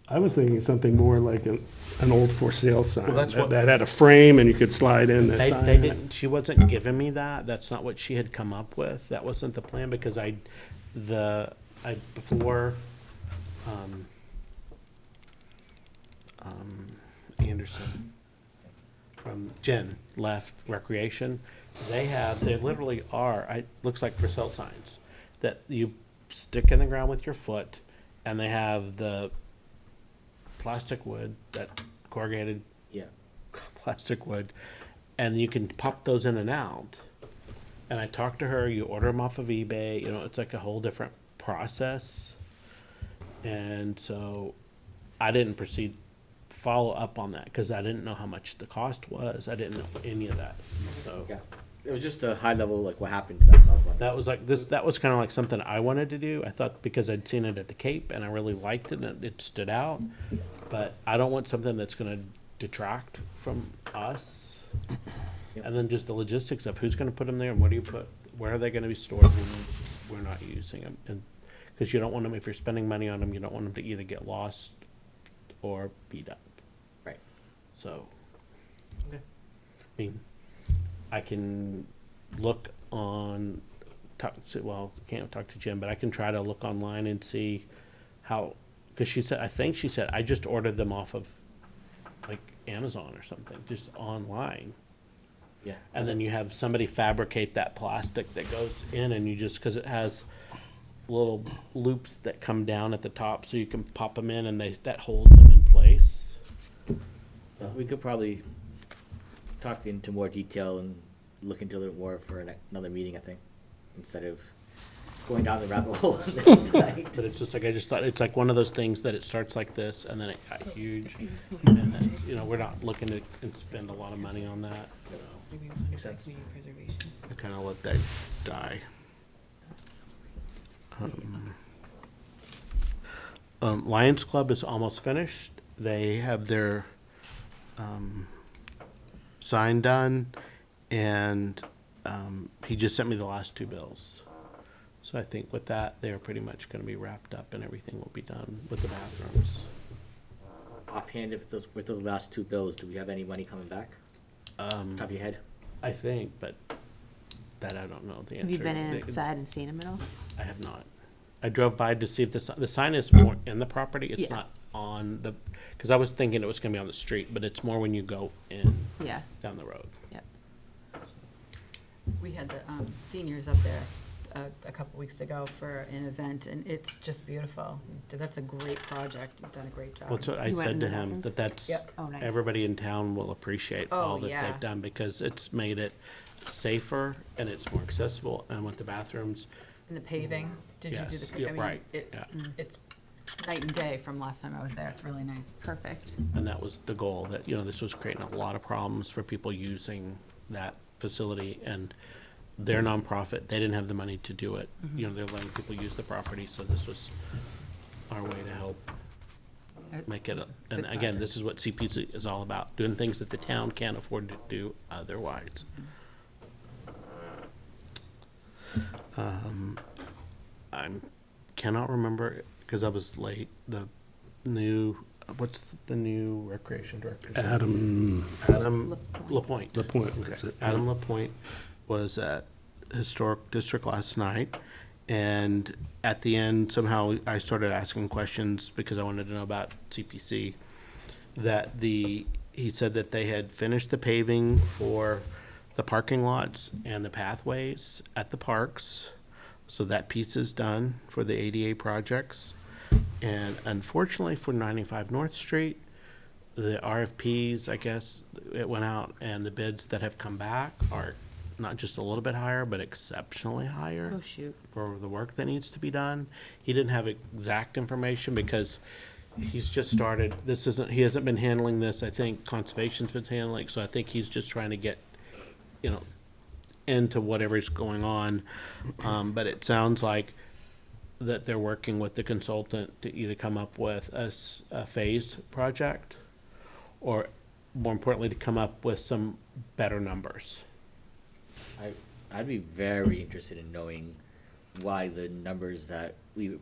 I was thinking something more like an old for sale sign. Well, that's what- That had a frame and you could slide in the They sign. didn't, she wasn't giving me that, that's not what she had come up with, that wasn't the plan, because before, Anderson from Jen left Recreation, they literally are, looks like for sale signs, that you stick in the ground with your foot, and they have the plastic wood, that corrugated yeah, plastic wood, and you can pop those in and out. And I talked to her, you order them off of eBay, it's like a whole different process. And so I didn't follow up on that, because I didn't know how much the cost was. I didn't know any of that, so. yeah. It was just a high level, like what happened to that. I was wondering. That was like, that was kinda like something I wanted to do. I thought, because I'd seen it at the Cape and I really liked it and it stood out. But I don't want something that's gonna detract from us. Yep. And then just the logistics of who's gonna put them there and where are they gonna be stored when we're not using them? And, cause you don't want them, if you're spending money on them, you don't want them to either get lost or beat up. Right. So, Okay. I mean, I can look on, can't talk to Jim, but I can try to look online and see how, because I think she said, I just ordered them off of like Amazon or something, just online. Yeah. And then you have somebody fabricate that plastic that goes in, and you just, because it has little loops that come down at the top, so you can pop them in and that holds them in place. We could probably talk into more detail and look into a little more for another meeting, I think, instead of going down the rabbit hole on this tonight. But it's just like, I just thought, it's like one of those things that it starts like this, and then it got huge. And then, we're not looking to spend a lot of money on that, Makes sense. I kind of let that die. Lions Club is almost finished. They have their sign done, and he just sent me the last 2 bills. So I think with that, they're pretty much going to be wrapped up, and everything will be done with the bathrooms. Offhand, with those last 2 bills, do we have any money coming back? Top of your head? I think, but that I don't know the answer. have you been They- inside and seen them at all? I have not. I drove by to see if the sign is more in the property. It's Yeah. not on the, because I was thinking it was gonna be on the street, but it's more when you go in Yeah, down the road. yep. We had the seniors up there a couple weeks ago for an event, and it's just beautiful. That's a great project. You've done a great job. Well, that's what I You went said in to the him, bathrooms? that's, Yep. Oh, nice. everybody in town will appreciate Oh, all that yeah. they've done, because it's made it safer and it's more accessible, and with the bathrooms, And the paving, did you do Yes, the? yeah, I mean, right, it- yeah. It's night and day from last time I was there. It's really nice. Perfect. and that was the goal, that, this was creating a lot of problems for people using that facility, and their nonprofit, they didn't have the money to do it. They're letting people use the property, so this was our way to help make it, and Good again, this is what CPC is all about, doing things that the town can't afford to do otherwise. I cannot remember, because I was late, what's the new recreation director? Adam, Adam Lapointe. Lapointe, that's Okay. it. Adam Lapointe was at Historic District last night, and at the end, somehow I started asking questions because I wanted to know about CPC. He said that they had finished the paving for the parking lots and the pathways at the parks. So that piece is done for the ADA projects. And unfortunately for 95 North Street, the RFPs, I guess, it went out, and the bids that have come back are not just a little bit higher, but exceptionally higher Oh, shoot. for the work that needs to be done. He didn't have exact information because he's just started, he hasn't been handling this, I think Conservation's been handling, so I think he's just trying to get, into whatever's going on. But it sounds like that they're working with the consultant to either come up with a phased project, or more importantly, to come up with some better numbers. I'd be very interested in knowing why the numbers that we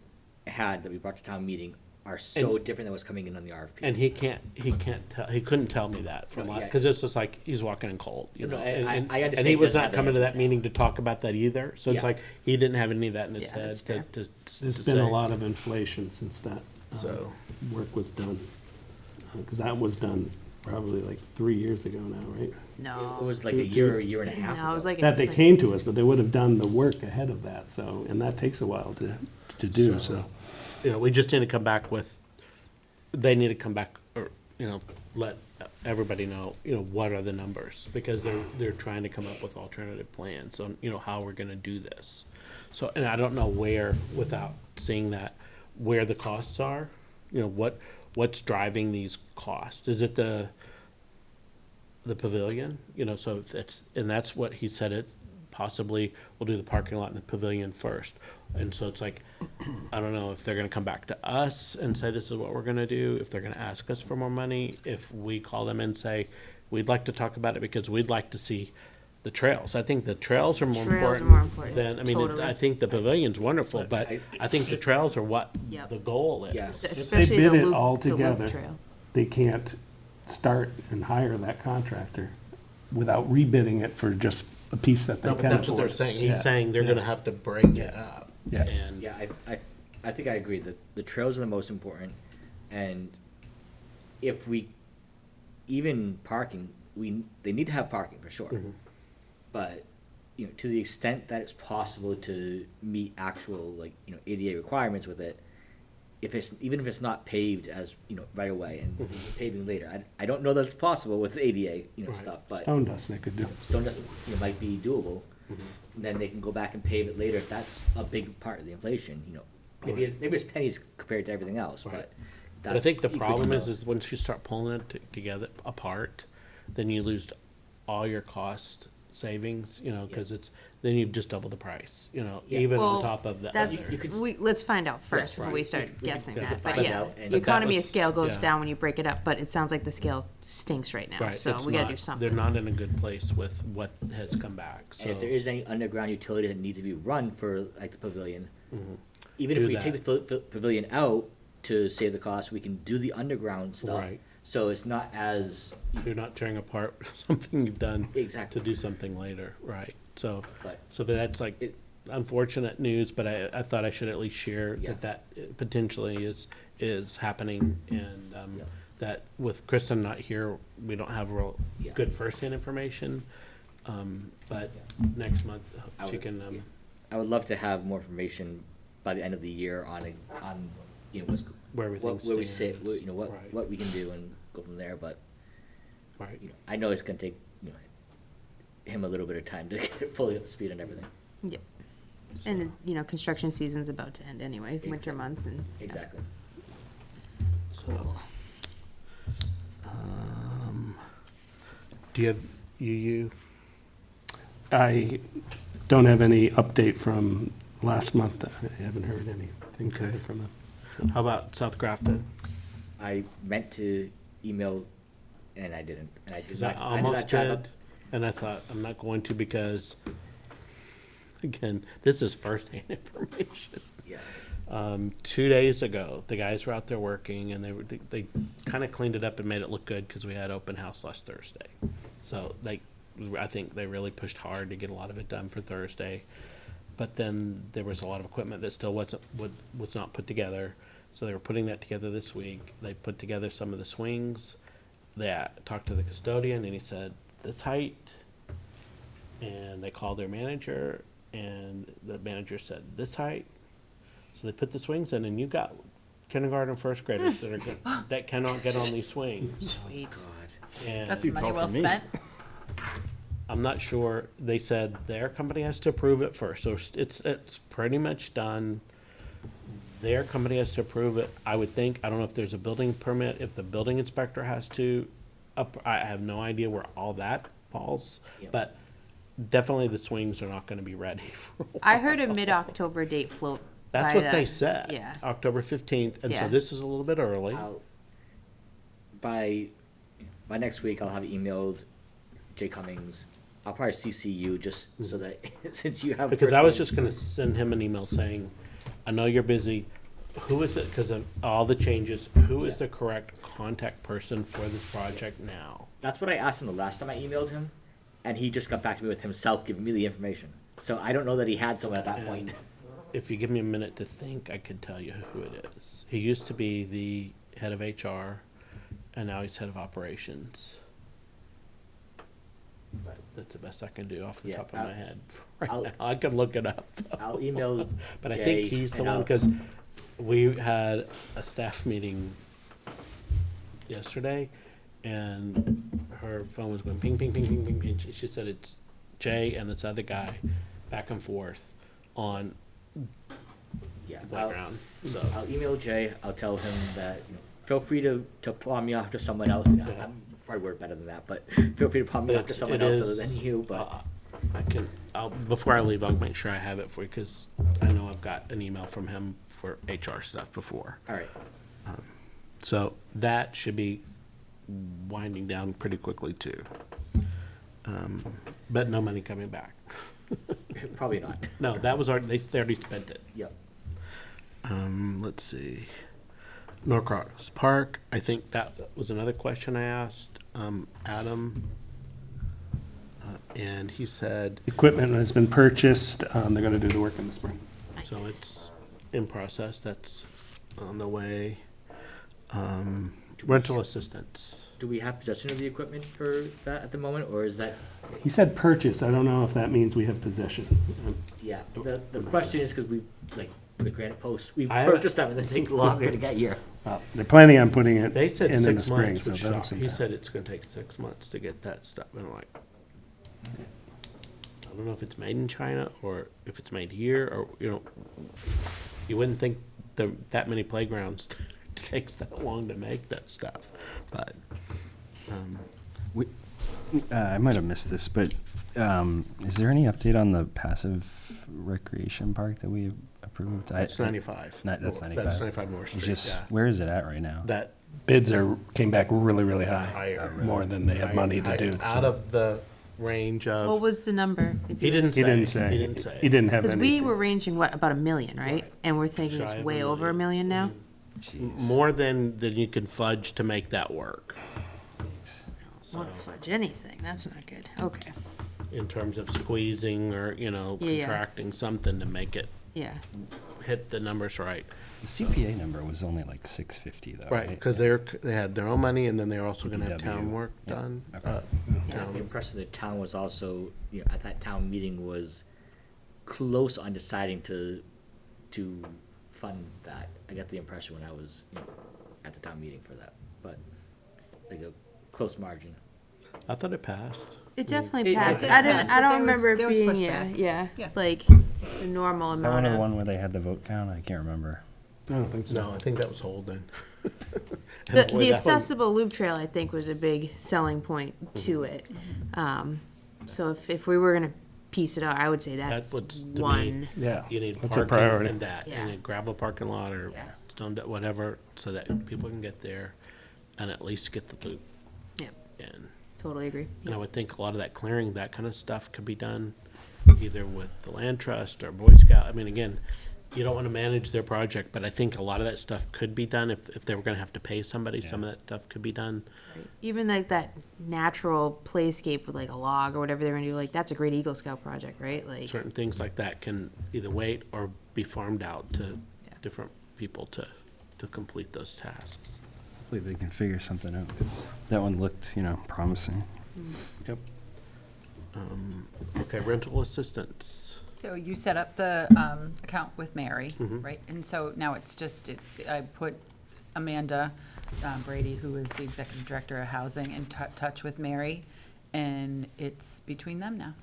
had, that we brought to town meeting, are so different than what's coming in on the RFP. And he couldn't tell me that from, No, yeah. because it's just like, he's walking in cold, No, I and understand and he he was doesn't not have the coming to answer that now. meeting to talk about that either, so it's Yeah. like, he didn't have any of that in his Yeah, head that's to, fair. to There's to been a say. lot of inflation since that So- work was done. Because that was done probably like 3 years ago now, right? No. It was like Two- a year and a half ago. No, it was like. That they came to us, but they would have done the work ahead of that, so, and that takes a while to do, so. We just need to come back with, they need to come back, or, let everybody know, what are the numbers, because they're trying to come up with alternative plans on, how we're gonna do this. So, and I don't know where, without seeing that, where the costs are, what's driving these costs? Is it the pavilion? So that's what he said, it possibly, we'll do the parking lot and the pavilion first. And so it's like, I don't know if they're gonna come back to us and say, this is what we're gonna do, if they're gonna ask us for more money, if we call them and say, we'd like to talk about it because we'd like to see the trails. I think the trails are more Trails are important more important, than, totally. I think the pavilion's wonderful, but I think the trails are what Yep. the goal is. Yes. If they Especially bid the it loop, all the loop together, trail. they can't start and hire that contractor without rebidding it for just a piece that they No, can but afford. that's what they're saying. Yeah, He's saying they're yeah. gonna have to break it up. Yeah. And Yeah, I think I agree that the trails are the most important, and if we, even parking, they need to have parking for sure. But, to the extent that it's possible to meet actual, ADA requirements with it, even if it's not paved as, right away and paving later, I don't know that it's possible with ADA, Right. stuff, but Stone dust they could do. stone dust, might be doable. Then they can go back and pave it later if that's a big part of the inflation, maybe it's pennies compared to everything else, Right. but. But I think the that's problem equal to is once you start pulling it together apart, then you lose all your cost savings, cause then you've just doubled the price, even on Well, top of the That's, other. let's find out first Yes, before right. we start We can guessing find that, but out, yeah, and- the But that economy of was- scale goes yeah. down when you break it up, but it sounds like the scale stinks right now, Right, so it's we gotta not- do something. They're not in a good place with what has come back, so. And if there is any underground utility that need to be run for like the pavilion, even Do if we that. take the pavilion out to save the cost, we can do the underground stuff. Right. So it's not as, You're not tearing apart something you've done. Exactly. To do something later, right, so. But- So that's like It- unfortunate news, but I thought I should at least share Yeah. that potentially is happening, and, Yeah. that with Kristen not here, we don't have real Yeah. good firsthand information. But next month, I she would- can, yeah. I would love to have more information by the end of the year on, what's, where everything where we sit, stands. what Right. we can do and go from there, but, Right, I know it's gonna take, him a little bit of time to get fully up to speed on everything. Yep. And, construction season's about to end anyway, winter Exactly. months and. Exactly. so. Do you have, you, I don't have any update from last month. I haven't heard anything Okay. further from them. how about South Grafton? I meant to email, and I didn't, and I did Because not. I did not almost drive up- did, and I thought, I'm not going to because, again, this is firsthand information. Yeah. 2 days ago, the guys were out there working, and they kind of cleaned it up and made it look good because we had open house last Thursday. So I think they really pushed hard to get a lot of it done for Thursday. But then there was a lot of equipment that still was not put together. So they were putting that together this week. They put together some of the swings. They talked to the custodian, and he said, this height. And they called their manager, and the manager said, this height. So they put the swings in, and you got kindergarten, first graders that cannot get on these swings. Sweet. God. And That's money well spent. I'm not sure, they said their company has to approve it first, so it's pretty much done. Their company has to approve it, I would think, I don't know if there's a building permit, if the building inspector has to, I have no idea where all that falls, Yep. but definitely the swings are not gonna be ready for a while. I heard a mid-October date float That's by what they the- said. Yeah. October 15th, and so Yeah. this is a little bit early. By next week, I'll have emailed Jay Cummings. I'll probably CC you just so that, since you have. Because I was personal- just gonna send him an email saying, I know you're busy, who is it, because of all the changes, who is the correct contact person for this project now? That's what I asked him the last time I emailed him, and he just got back to me with himself giving me the information. So I don't know that he had someone at that point. If you give me a minute to think, I could tell you who it is. He used to be the head of HR, and now he's head of operations. But that's the best I can do off the Yeah, top of my head right I'll- now. I could look it up. I'll email But I Jay, think he's the and one, I'll- because we had a staff meeting yesterday, and her phone was going ping, ping, ping, ping, ping, and she said it's Jay and this other guy back and forth on Yeah, the playground, so. I'll email Jay. I'll tell him that, feel free to palm me off to someone else. You know, Yeah. I'm probably word better than that, but feel free to palm me But off to it's- someone it else other is, than you, but. I can, before I leave, I'll make sure I have it for you, because I know I've got an email from him for HR stuff before. All right. So that should be winding down pretty quickly too. But no money coming back. Probably not. No, that was already, they already spent it. Yep. Let's see. Norcross Park, I think that was another question I asked, Adam. And he said, Equipment has been purchased, they're gonna do the work in the spring. so it's in process, that's on the way. Rental assistance. Do we have possession of the equipment for that at the moment, or is that, He said purchase, I don't know if that means we have possession. yeah, the question is because we, like, for the granite posts, we I haven't- purchased them and they take longer to get here. They're planning on putting it They said in the 6 spring, months, so which that'll shocked. some He time. said it's gonna take 6 months to get that stuff, and I'm like, I don't know if it's made in China, or if it's made here, or, you wouldn't think that many playgrounds takes that long to make that stuff, but, I might have missed this, but is there any update on the passive recreation park that we approved? that's 95. That's 95. That's 95 North It's Street, just, yeah. where is it at right now? That Bids came back really, really high, higher. more than they had money to do. Out so. of the range What of, was the number? he didn't He didn't say, say. he didn't say. He didn't have Because we anything. were ranging, what, about 1 million, right? And we're thinking Shy it's of way $1 over 1 million now? Jeez. More than you can fudge to make that work. So, Won't fudge anything, that's not good. Okay, in terms of squeezing or, Yeah, yeah. contracting something to make it yeah. hit the numbers right. The CPA number was only like 650 though, Right, right? because they had their own money, and then they're also gonna have DPW. town work Yeah, done. okay. Yeah, Town- the impression the town was also, at that town meeting was close on deciding to fund that. I got the impression when I was, at the town meeting for that, but like a close margin. I thought it passed. It definitely It passed. did I pass, but don't there was- remember it there was being, yeah, pushback. yeah, Yeah. like the normal Is that one amount of the of. one where they had the vote count? I can't remember. I don't think so. No, I think that was Holden. The, And boy, the that one- accessible loop trail, I think, was a big selling point to it. So if we were gonna piece it out, I would say that's what's, to me, one. Yeah, You need that's a parking priority. and that, Yeah. and a gravel parking lot or Yeah. stone, whatever, so that people can get there and at least get the loop Yep, in. totally agree. And I would think a lot of that clearing, that kind of stuff could be done either with the land trust or Boy Scout. I mean, again, you don't want to manage their project, but I think a lot of that stuff could be done if they were going to have to pay somebody. Some of that stuff could be done. Even like that natural playscape with like a log or whatever they're gonna do, like that's a great Eagle Scout project, right? Like, Certain things like that can either wait or be farmed out to Yeah. different people to complete those tasks. Hopefully they can figure something out, 'cause that one looked, promising. Yep. Okay, rental assistance. So you set up the account with Mary, right? And so now it's just, I put Amanda Brady, who is the executive director of housing, in touch with Mary. and it's between them now.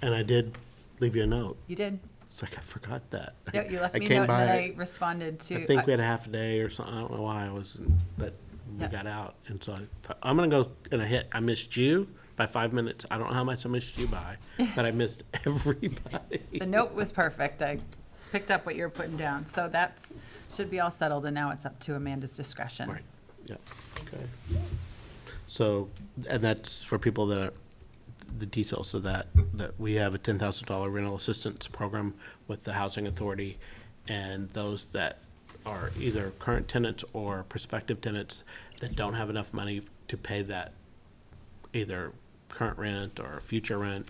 And I did leave you a note. You did. It's like, I forgot that. Yeah, you left I me a came note, and then by- I responded to. I think we had a half a day or something. I don't know why I wasn't, but we Yeah. got out. And so I thought, I'm going to go and I hit, I missed you by 5 minutes. I don't know how much I missed you by, but I missed everybody. The note was perfect. I picked up what you were putting down. So that's, should be all settled, and now it's up to Amanda's discretion. Right, yeah, okay. So, and that's for people that are, the details of that we have a $10,000 rental assistance program with the Housing Authority, and those that are either current tenants or prospective tenants that don't have enough money to pay that either current rent or future rent,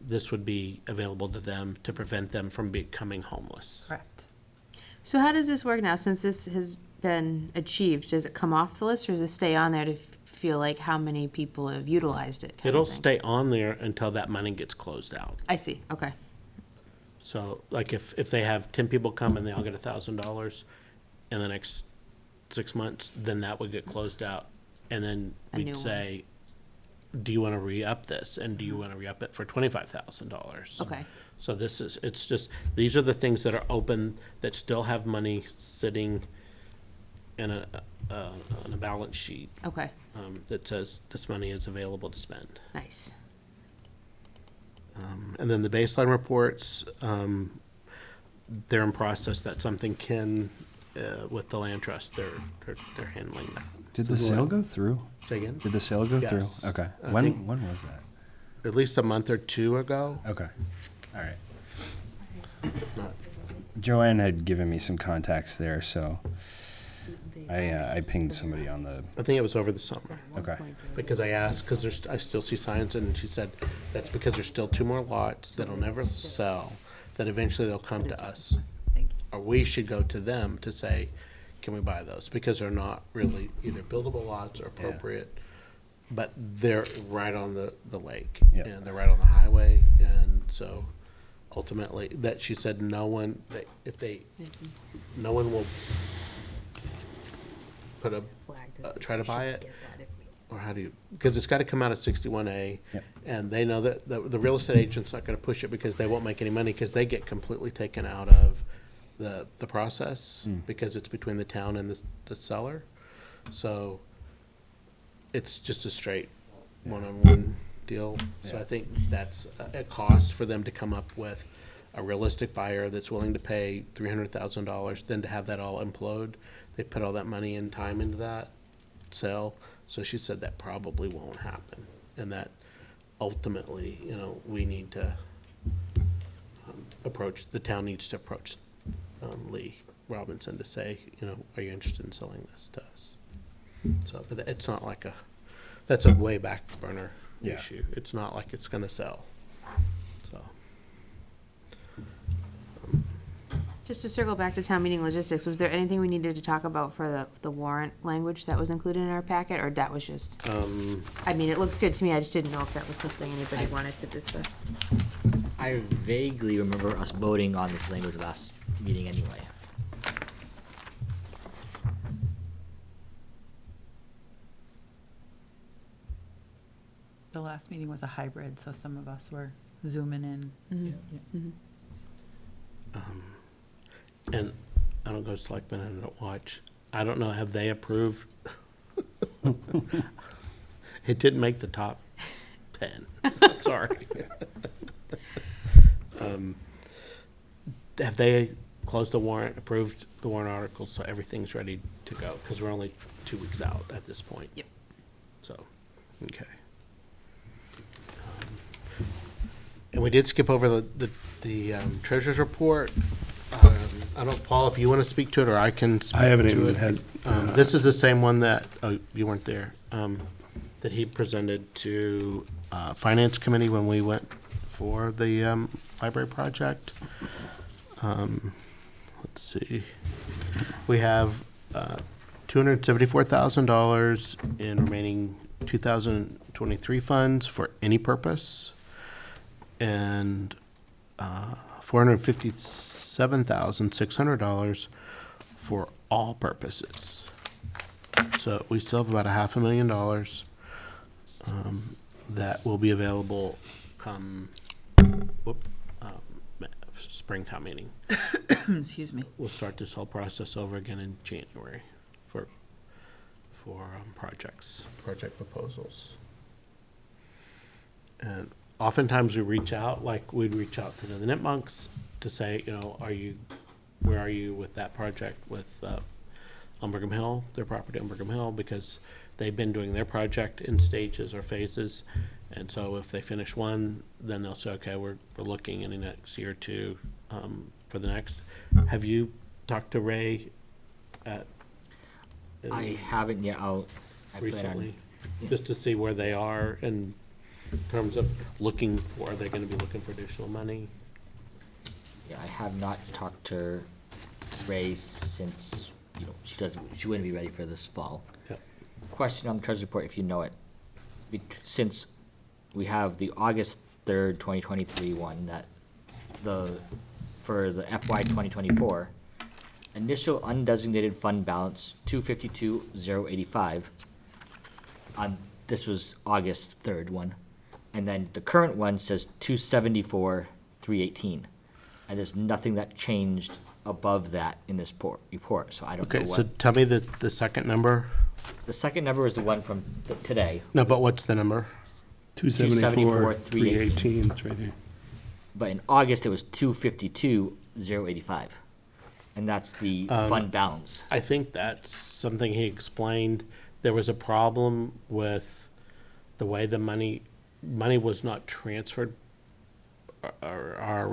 this would be available to them to prevent them from becoming homeless. Correct. So how does this work now, since this has been achieved? Does it come off the list, or does it stay on there to feel like how many people have utilized it? kind of It'll thing? stay on there until that money gets closed out. I see, okay. So, like, if they have 10 people come and they all get $1,000 in the next 6 months, then that would get closed out. And then A new we'd one. say, do you want to re-up this? And do you want to re-up it for $25,000? Okay. So it's just, these are the things that are open, that still have money sitting in on a balance sheet, Okay, that says this money is available to spend. nice. And then the baseline reports, they're in process. That's something Ken, with the land trust, they're handling that. Did the sale go through? Say again? Did the sale go through? Yes. Okay. I When think- when was that? At least a month or two ago. Okay. All right. Not- Joanne had given me some contacts there, so I pinged somebody on the. I think it was over the summer, Okay. because I asked, because I still see signs, and she said, that's because there's still 2 more lots that'll never sell, that eventually they'll come to us. Thank you. Or we should go to them to say, can we buy those? Because they're not really either buildable lots or appropriate, but they're right on the lake. Yep. And they're right on the highway, and so ultimately, that she said no one, no one will put try to buy it. Or how do you, because it's got to come out of 61A, Yep. and they know that the real estate agent's not going to push it because they won't make any money, because they get completely taken out of the process, because it's between the town and the seller. So it's just a straight one-on-one deal. So I think that's a cost for them to come up with a realistic buyer that's willing to pay $300,000, then to have that all implode. They put all that money and time into that sale. So she said that probably won't happen, and that ultimately, we need to the town needs to approach Lee Robinson to say, are you interested in selling this to us? So, but it's not like that's a way back burner Yeah. issue. It's not like it's gonna sell, so. Just to circle back to town meeting logistics, was there anything we needed to talk about for the warrant language that was included in our packet, or that was just, I mean, it looks good to me, I just didn't know if that was something anybody wanted to discuss. I vaguely remember us voting on this language last meeting anyway. The last meeting was a hybrid, so some of us were zooming in. And I don't go to Selectmen, I don't watch. I don't know, have they approved? It didn't make the top 10, sorry. Have they closed the warrant, approved the warrant articles, so everything's ready to go? Because we're only 2 weeks out at this point. Yep. So, okay. And we did skip over the treasurer's report. I don't, Paul, if you want to speak to it, or I can speak to I it. haven't even had. This is the same one that, oh, you weren't there, that he presented to Finance Committee when we went for the library project. Let's see. We have $274,000 in remaining 2023 funds for any purpose, and $457,600 for all purposes. So we still have about $500,000 that will be available come, Springtown meeting. Excuse me. We'll start this whole process over again in January for project proposals. And oftentimes we reach out, like we'd reach out to the Nipmunks to say, where are you with that project with on Brigham Hill, their property on Brigham Hill, because they've been doing their project in stages or phases. And so if they finish one, then they'll say, okay, we're looking in the next year or two for the next. Have you talked to Ray I haven't yet, I plan on- recently? yeah. Just to see where they are in terms of are they gonna be looking for additional money? Yeah, I have not talked to Ray since, she wouldn't be ready for this fall. Yep. Question on the treasurer's report, if you know it. Since we have the August 3rd, 2023 one, for the FY 2024, initial undesignated fund balance, 252,085. This was August 3rd one. And then the current one says 274,318. And there's nothing that changed above that in this report, so I don't know Okay, so what. tell me the second number. The second number is the one from today, No, but what's the number? 274, 318. 318, it's right here. but in August it was 252,085. And that's the fund balance. I think that's something he explained. There was a problem with the way the money was not transferred, no, how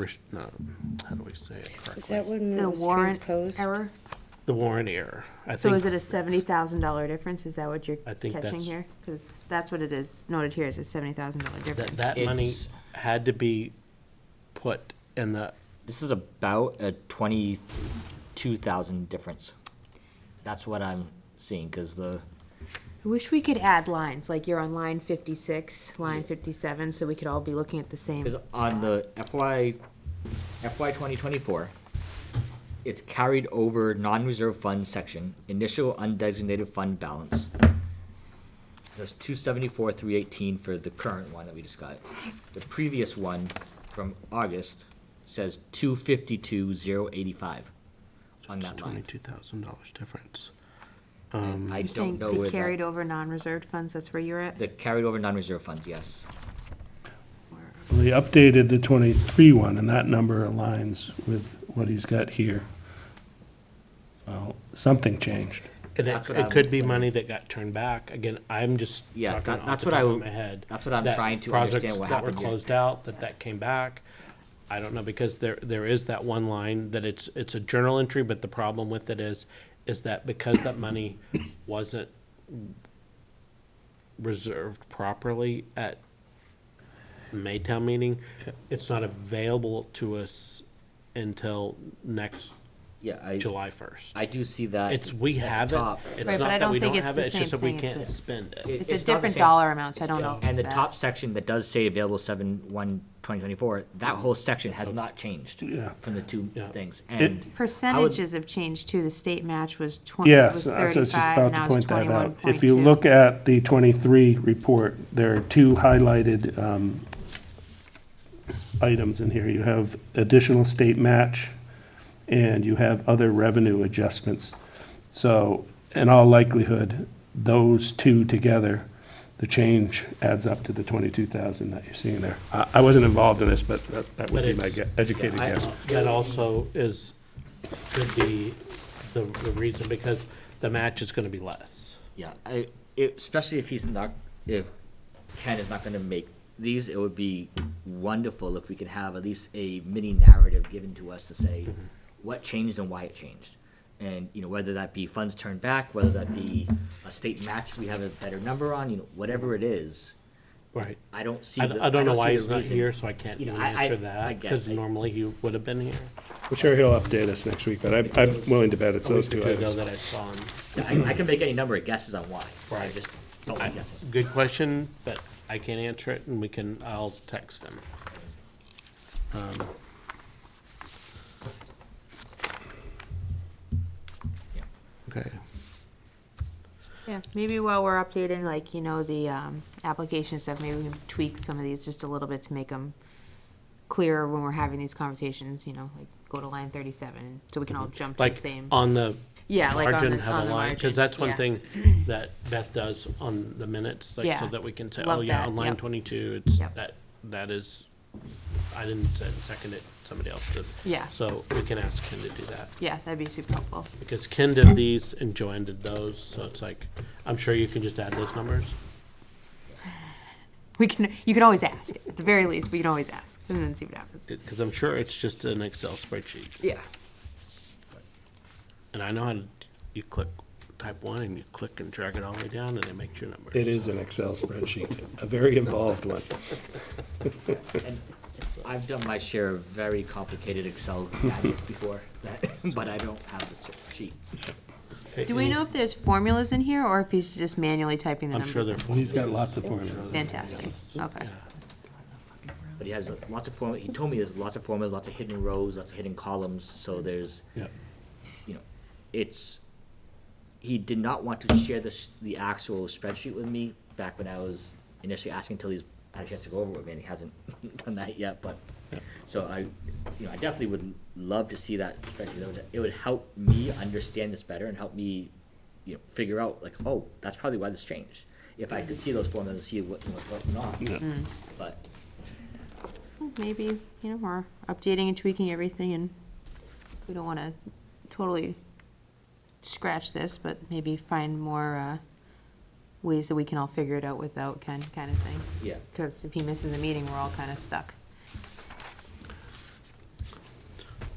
do we say it Is correctly? that when The it was warrant transposed? error? The warrant error. I So think is it a $70,000 difference? Is that what you're I think catching that's- here? Because that's what it is noted here, is a $70,000 difference. that money It's- had to be put in the, This is about a 22,000 difference. That's what I'm seeing, because I wish we could add lines, like you're on line 56, line 57, so we could all be looking at the same Because spot. on the FY 2024, it's carried over non-reserve fund section, initial undesignated fund balance. There's 274,318 for the current one that we just got. The previous one from August says 252,085 on that line. $22,000 difference. And I You're saying don't know the where carried that, over non-reserved funds, that's where you're at? the carried over non-reserve funds, yes. Well, he updated the 23 one, and that number aligns with what he's got here. Well, something changed. And That's what it I'm- could be money that got turned back. Again, I'm just Yeah, talking off that's the what I top of would- my head. that's what I'm That trying to projects understand what happened that here. were closed out, that came back. I don't know, because there is that one line that it's a journal entry, but the problem with it is that because that money wasn't reserved properly at Maytown meeting, it's not available to us until next Yeah, July 1st. I do see that. We at the have it. top. It's Right, but not I that don't we think don't it's have the it, it's just same that we thing. can't It's a- spend it. It's a not the different same. dollar amount, so I don't know if And it's the that. top section that does say available 7/1/2024, that whole section has not changed Yeah. from the two Yeah. things. And Percentages have changed too. The state match was 20, Yes, was so I was just 35, about to now it's point that out. 21.2. If you look at the 23 report, there are two highlighted items in here. You have additional state match, and you have other revenue adjustments. So in all likelihood, those two together, the change adds up to the 22,000 that you're seeing there. I wasn't involved in this, but that would But be my it's- educated guess. That also could be the reason, because the match is gonna be less. yeah, especially if if Ken is not gonna make these, it would be wonderful if we could have at least a mini narrative given to us to say what changed and why it changed. And, whether that be funds turned back, whether that be a state match we have a better number on, whatever it is, Right. I don't see. I don't know why see he's the not reason. here, so I can't You know, even I answer get that, it. because normally he would have been here. I'm sure he'll update us next week, but I'm willing to bet it's A those week or two two ago items. that it's on. I can make any number of guesses on why. I Right. just don't like guessing. Good question, but I can't answer it, and I'll text him. Yeah. Okay. Yeah, maybe while we're updating, like, the application stuff, maybe we can tweak some of these just a little bit to make them clearer when we're having these conversations, like go to line 37, so we can all jump to the Like same. on the Yeah, like on margin, the, have on a the line, margin. because that's one yeah. thing that Beth does on the minutes, like, so Yeah. that we can say, Love oh, yeah, that, on line yep. 22, it's, Yep. that is, I didn't second it, somebody else did. Yeah. So we can ask Ken to do that, Yeah, that'd be super helpful. because Ken did these and Joanne did those, so it's like, I'm sure you can just add those numbers. You can always ask, at the very least, we can always ask, and then see what happens. Because I'm sure it's just an Excel spreadsheet. Yeah. And I know how to, you click type 1 and you click and drag it all the way down and it makes your numbers. It is an Excel spreadsheet, a very involved one. And I've done my share of very complicated Excel gadgets before, but I don't have the sheet. Okay, Do we any- know if there's formulas in here, or if he's just manually typing the I'm numbers? sure they're. in? He's got lots of formulas. Fantastic, okay. But he has lots of he told me there's lots of formulas, lots of hidden rows, lots of hidden columns, so there's, Yeah. he did not want to share the actual spreadsheet with me back when I was initially asking until he's had a chance to go over it with me, and he hasn't done that yet, but, so I definitely would love to see that spreadsheet. It would help me understand this better and help me, figure out, like, oh, that's probably why this changed. If I could see those formulas and see what's going on, but, Maybe, we're updating and tweaking everything, and we don't want to totally scratch this, but maybe find more ways that we can all figure it out without kind of thing. yeah. Because if he misses a meeting, we're all kind of stuck.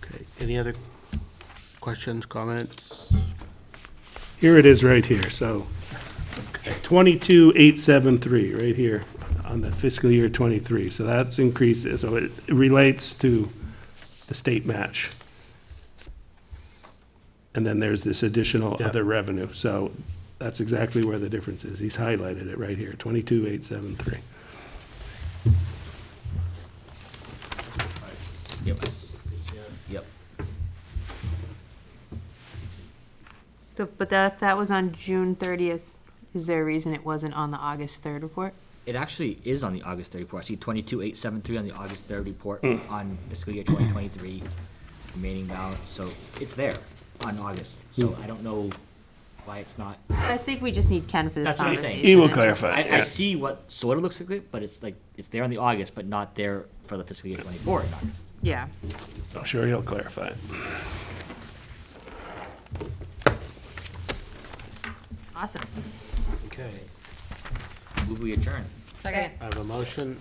Okay, any other questions, comments? Here it is right here, so 22,873, right here on the fiscal year 23. So that's increased, so it relates to the state match. And then there's this additional Yeah. other revenue, so that's exactly where the difference is. He's highlighted it right here, 22,873. Yep. So, but if that was on June 30th, is there a reason it wasn't on the August 3rd report? It actually is on the August 3rd report. I see 22,873 on the August 3rd report on fiscal year 2023 remaining balance. So it's there on August. So I don't know why it's not. I think we just need Ken for this That's what I'm conversation. saying. He will and just- clarify. I yeah. see what sort of looks like it, but it's like, it's there on the August, but not there for the fiscal year 24 in August. Yeah. I'm sure he'll clarify it. Awesome. Okay, Move we adjourn. Second. I have a motion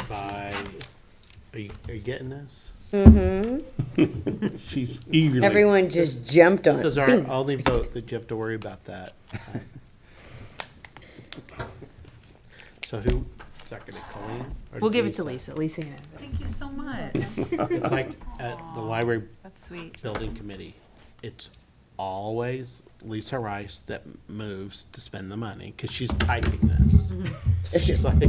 by, are you getting this? She's eagerly. Everyone just jumped on This is it. our only vote that you have to worry about that. So who seconded, Colleen? or We'll give it to Lisa. Lisa can have it. Thank you so much. It's like at the library That's sweet. building committee, it's always Lisa Rice that moves to spend the money, because she's typing this. So she's like,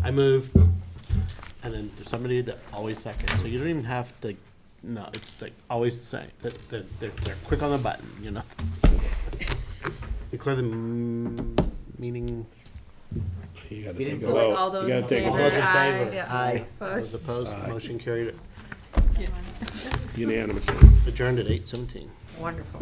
I moved, and then there's somebody that always seconds, so you don't even have to, no, it's like always the same, they're quick on the button, Declare the meeting, You gotta We take didn't a vote. vote. All those You gotta in take a all favor? those in vote favor? Aye. Those opposed, motion carried, unanimously. adjourned at 8:17. Wonderful.